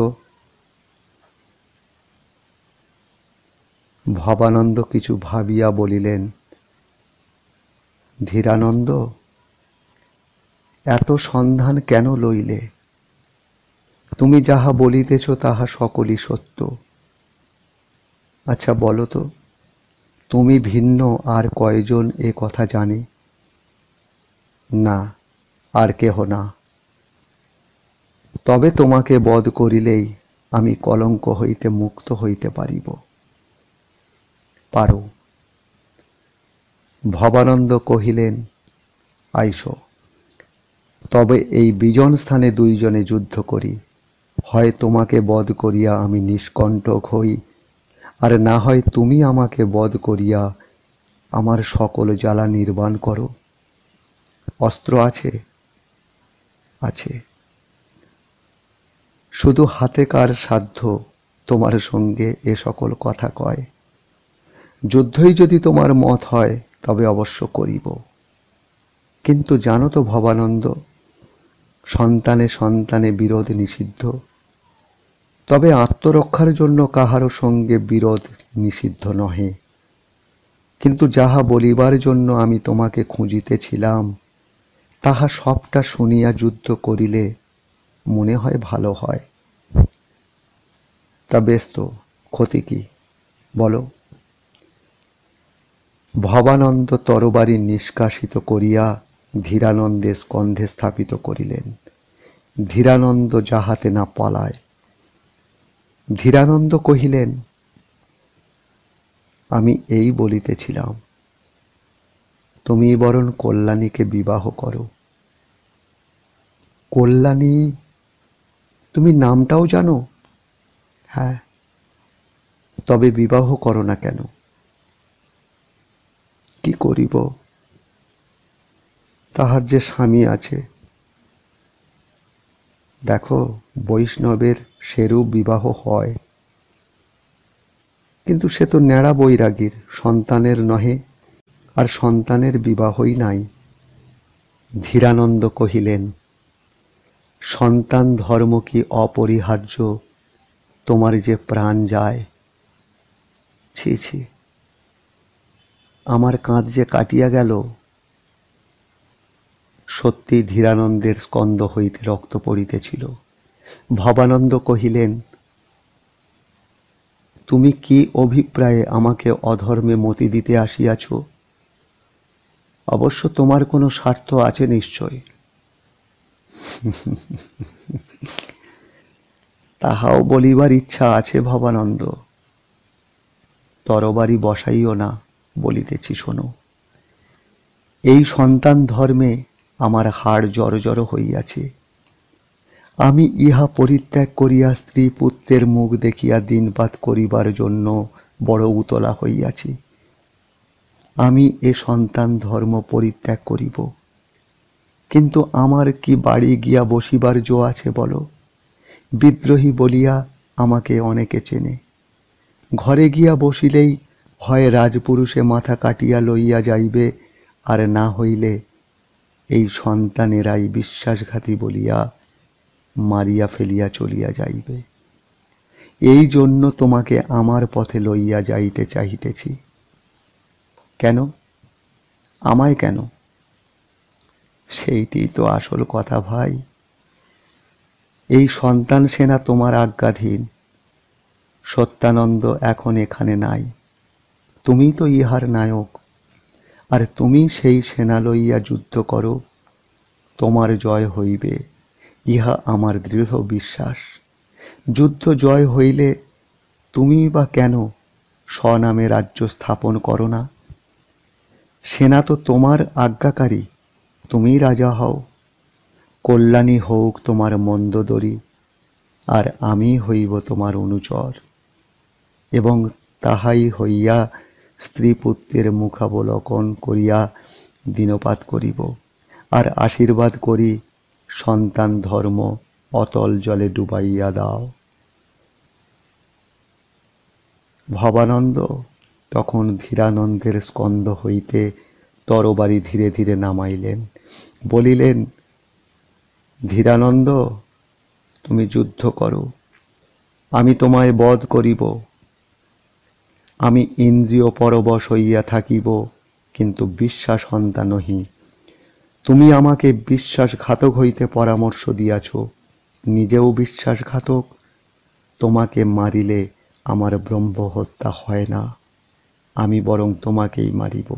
ভবানন্দ কিছু ভাবিয়া বলিলেন, ধীরানন্দ, এত সন্ধান কেন লইলে? তুমি যাহা বলিতেছ তাহা সকলই সত্য। আচ্ছা বলো তো, তুমি ভিন্ন আর কয়জন এ কথা জানে? না, আর কেহ না। তবে তোমাকে বধ করিলেই আমি কলঙ্ক হইতে মুক্ত হইতে পারিব। পারো। ভবানন্দ কহিলেন, আইস, তবে এই বিজন স্থানে দুইজনে যুদ্ধ করি। হয় তোমাকে বধ করিয়া আমি নিষ্কণ্টক হই, আর না হয় তুমি আমাকে বধ করিয়া আমার সকল জ্বালা নির্বাণ করো। অস্ত্র আছে? আছে। শুধু হাতে কার সাধ্য তোমার সঙ্গে এ সকল কথা কয়? যুদ্ধই যদি তোমার মত হয় তবে অবশ্য করিব। কিন্তু জানো তো ভবানন্দ, সন্তানে সন্তানে বিরোধ নিষিদ্ধ। তবে আত্মরক্ষার জন্য কাহারও সঙ্গে বিরোধ নিষিদ্ধ নহে। কিন্তু যাহা বলিবার জন্য আমি তোমাকে খুঁজিতেছিলাম তাহা সবটা শুনিয়া যুদ্ধ করিলে মনে হয় ভালো হয়। তা বেশ তো, ক্ষতি কি বলো? ভবানন্দ তরবারি নিষ্কাশিত করিয়া ধীরানন্দের স্কন্ধে স্থাপিত করিলেন। ধীরানন্দ যাহাতে না পলায়। ধীরানন্দ কহিলেন, আমি এই বলিতেছিলাম, তুমি বরং কল্যাণীকে বিবাহ করো। কল্যাণী? তুমি নামটাও জানো? হ্যাঁ। তবে বিবাহ করো না কেন? কি করিব? তাহার যে স্বামী আছে। দেখো, বৈষ্ণবের সেরূপ বিবাহ হয়, কিন্তু সে তো ন্যাড়া বৈরাগীর, সন্তানের নহে, আর সন্তানের বিবাহই নাই। ধীরানন্দ কহিলেন, সন্তান ধর্ম কি অপরিহার্য? তোমার যে প্রাণ যায়। ছি ছি, আমার কাঁধ যে কাটিয়া গেল। সত্যি ধীরানন্দের স্কন্ধ হইতে রক্ত পড়িতেছিল। ভবানন্দ কহিলেন, তুমি কি অভিপ্রায়ে আমাকে অধর্মে মতি দিতে আসিয়াছ? অবশ্য তোমার কোনো স্বার্থ আছে নিশ্চয়। তাহাও বলিবার ইচ্ছা আছে ভবানন্দ। তরবারি বসাইও না, বলিতেছি শোনো। এই সন্তান ধর্মে আমার হাড় জড় হইয়াছে। আমি ইহা পরিত্যাগ করিয়া স্ত্রী পুত্রের মুখ দেখিয়া দিনপাত করিবার জন্য বড় উতলা হইয়াছি। আমি এ সন্তান ধর্ম পরিত্যাগ করিব, কিন্তু আমার কি বাড়ি গিয়া বসিবার জো আছে বলো? বিদ্রোহী বলিয়া আমাকে অনেকে চেনে। ঘরে গিয়া বসিলেই হয় রাজপুরুষে মাথা কাটিয়া লইয়া যাইবে, আর না হইলে এই সন্তানেরাই বিশ্বাসঘাতী বলিয়া মারিয়া ফেলিয়া চলিয়া যাইবে। এই জন্য তোমাকে আমার পথে লইয়া যাইতে চাহিতেছি। কেন? আমায় কেন? সেইটি তো আসল কথা ভাই। এই সন্তান সেনা তোমার আজ্ঞাধীন। সত্যানন্দ এখন এখানে নাই। তুমি তো ইহার নায়ক, আর তুমি সেই সেনা লইয়া যুদ্ধ করো, তোমার জয় হইবে, ইহা আমার দৃঢ় বিশ্বাস। যুদ্ধ জয় হইলে তুমি বা কেন স্বনামে রাজ্য স্থাপন করো না? সেনা তো তোমার আজ্ঞাকারী, তুমি রাজা হও। কল্যাণী হোক তোমার মন্দোদরী, আর আমি হইব তোমার অনুচর, এবং তাহাই হইয়া স্ত্রী পুত্রের মুখাবলোকন করিয়া দিনপাত করিব, আর আশীর্বাদ করি সন্তান ধর্ম অতল জলে ডুবাইয়া দাও। ভবানন্দ তখন ধীরানন্দের স্কন্ধ হইতে তরবারি ধীরে ধীরে নামাইলেন, বলিলেন, ধীরানন্দ, তুমি যুদ্ধ করো, আমি তোমায় বধ করিব। আমি ইন্দ্রিয় পরবশ হইয়া থাকিব, কিন্তু বিশ্বাসহন্তা নহি। তুমি আমাকে বিশ্বাসঘাতক হইতে পরামর্শ দিয়াছ, নিজেও বিশ্বাসঘাতক। তোমাকে মারিলে আমার ব্রহ্মহত্যা হয় না, আমি বরং তোমাকেই মারিব।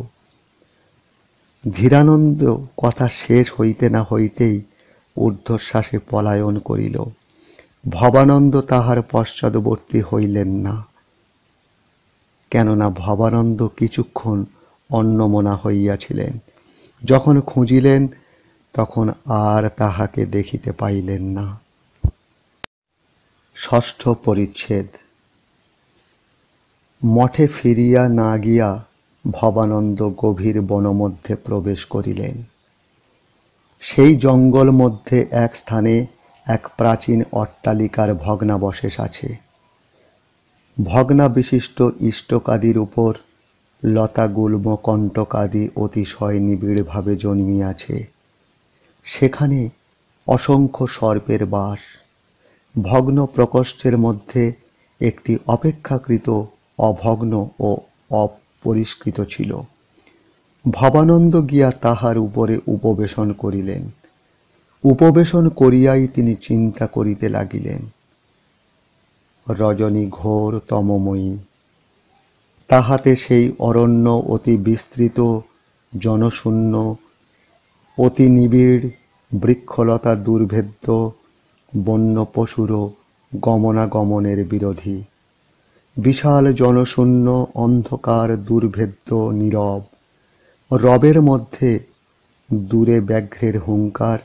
ধীরানন্দ কথা শেষ হইতে না হইতেই ঊর্ধ্বশ্বাসে পলায়ন করিল। ভবানন্দ তাহার পশ্চাৎবর্তী হইলেন না, কেননা ভবানন্দ কিছুক্ষণ অন্যমনা হইয়াছিলেন। যখন খুঁজিলেন তখন আর তাহাকে দেখিতে পাইলেন না। ষষ্ঠ পরিচ্ছেদ। মঠে ফিরিয়া না গিয়া ভবানন্দ গভীর বনমধ্যে প্রবেশ করিলেন। সেই জঙ্গল মধ্যে এক স্থানে এক প্রাচীন অট্টালিকার ভগ্নাবশেষ আছে। ভগ্নাবিশিষ্ট ইষ্টকাদির উপর লতাগুল্ম কণ্টকাদি অতিশয় নিবিড়ভাবে জন্মিয়াছে। সেখানে অসংখ্য সর্পের বাস। ভগ্ন প্রকোষ্ঠের মধ্যে একটি অপেক্ষাকৃত অভগ্ন ও অপরিষ্কৃত ছিল। ভবানন্দ গিয়া তাহার উপরে উপবেশন করিলেন। উপবেশন করিয়াই তিনি চিন্তা করিতে লাগিলেন। রজনী ঘোর তমময়ী, তাহাতে সেই অরণ্য অতি বিস্তৃত, জনশূন্য, অতি নিবিড়, বৃক্ষলতা দুর্ভেদ্য, বন্য পশুরও গমনাগমনের বিরোধী। বিশাল জনশূন্য, অন্ধকার, দুর্ভেদ্য, নীরব। রবের মধ্যে দূরে ব্যাঘ্রের হুঙ্কার,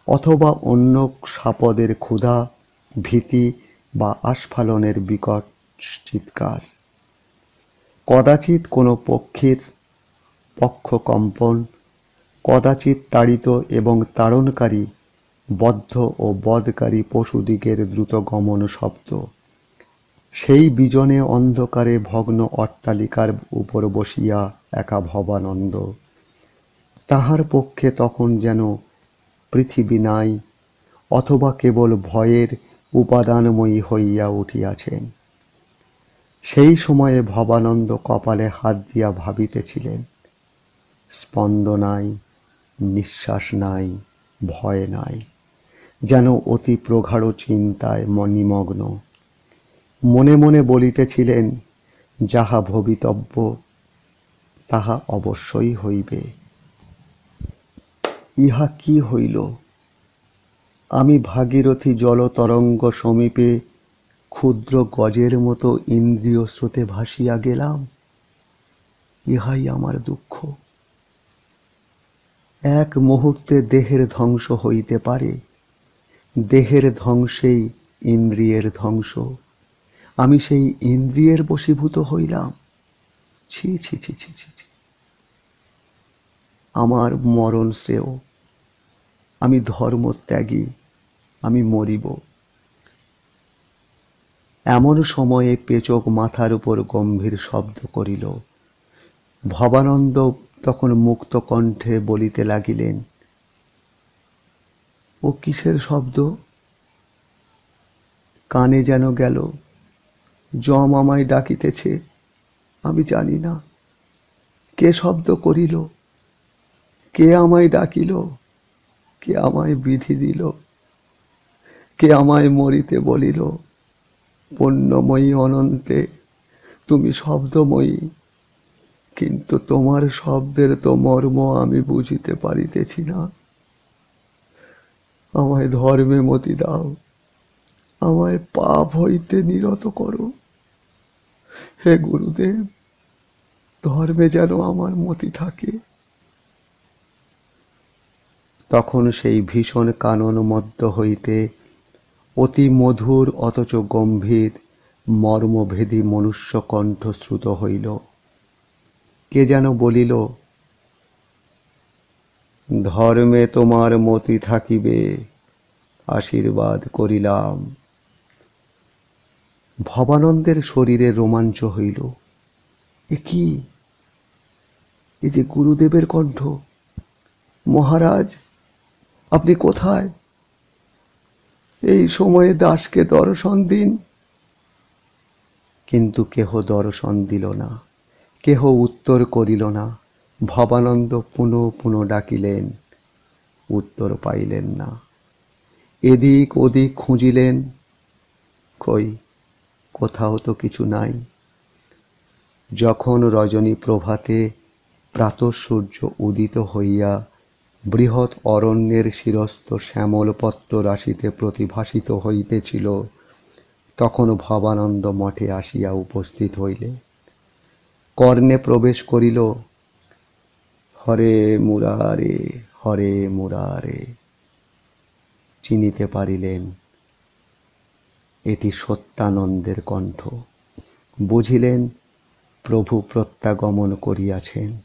অথবা অন্য সাপদের ক্ষুধা, ভীতি বা আস্ফালনের বিকট চিৎকার। কদাচিৎ কোনো পক্ষীর পক্ষকম্পন, কদাচিৎ তাড়িত এবং তাড়নকারী, বদ্ধ ও বধকারী পশুদিগের দ্রুত গমন শব্দ। সেই বিজনে অন্ধকারে ভগ্ন অট্টালিকার উপর বসিয়া একা ভবানন্দ। তাহার পক্ষে তখন যেন পৃথিবী নাই, অথবা কেবল ভয়ের উপাদানময়ী হইয়া উঠিয়াছেন। সেই সময়ে ভবানন্দ কপালে হাত দিয়া ভাবিতেছিলেন, স্পন্দ নাই, নিঃশ্বাস নাই, ভয় নাই, যেন অতি প্রগাঢ় চিন্তায় নিমগ্ন। মনে মনে বলিতেছিলেন, যাহা ভবিতব্য তাহা অবশ্যই হইবে। ইহা কি হইল? আমি ভাগীরথী জলতরঙ্গ সমীপে ক্ষুদ্র গজের মতো ইন্দ্রিয় স্রোতে ভাসিয়া গেলাম। ইহাই আমার দুঃখ। এক মুহূর্তে দেহের ধ্বংস হইতে পারে, দেহের ধ্বংসেই ইন্দ্রিয়ের ধ্বংস। আমি সেই ইন্দ্রিয়ের বশীভূত হইলাম। ছি ছি ছি ছি ছি ছি। আমার মরণ শ্রেয়। আমি ধর্মত্যাগী, আমি মরিব। এমন সময়ে পেচক মাথার উপর গম্ভীর শব্দ করিল। ভবানন্দ তখন মুক্ত কণ্ঠে বলিতে লাগিলেন, ও কিসের শব্দ? কানে যেন গেল। যম আমায় ডাকিতেছে, আমি জানি না। কে শব্দ করিল? কে আমায় ডাকিল? কে আমায় বিধি দিল? কে আমায় মরিতে বলিল? পুণ্যময়ী অনন্তে, তুমি শব্দময়ী, কিন্তু তোমার শব্দের তো মর্ম আমি বুঝিতে পারিতেছি না। আমায় ধর্মে মতি দাও, আমায় পাপ হইতে নিরত করো। হে গুরুদেব, ধর্মে যেন আমার মতি থাকে। তখন সেই ভীষণ কানন মধ্য হইতে অতি মধুর অথচ গম্ভীর মর্মভেদী মনুষ্য কণ্ঠ শ্রুত হইল। কে যেন বলিল, ধর্মে তোমার মতি থাকিবে, আশীর্বাদ করিলাম। ভবানন্দের শরীরে রোমাঞ্চ হইল। এ কি? এ যে গুরুদেবের কণ্ঠ। মহারাজ, আপনি কোথায়? এই সময়ে দাসকে দর্শন দিন। কিন্তু কেহ দর্শন দিল না, কেহ উত্তর করিল না। ভবানন্দ পুনঃ পুনঃ ডাকিলেন, উত্তর পাইলেন না। এদিক ওদিক খুঁজিলেন, কই, কোথাও তো কিছু নাই। যখন রজনী প্রভাতে প্রাতঃসূর্য উদিত হইয়া বৃহৎ অরণ্যের শিরস্থ শ্যামলপত্র রাশিতে প্রতিভাসিত হইতেছিল, তখন ভবানন্দ মঠে আসিয়া উপস্থিত হইলে কর্ণে প্রবেশ করিল, হরে মুরারে, হরে মুরারে। চিনিতে পারিলেন এটি সত্যানন্দের কণ্ঠ। বুঝিলেন প্রভু প্রত্যাগমন করিয়াছেন।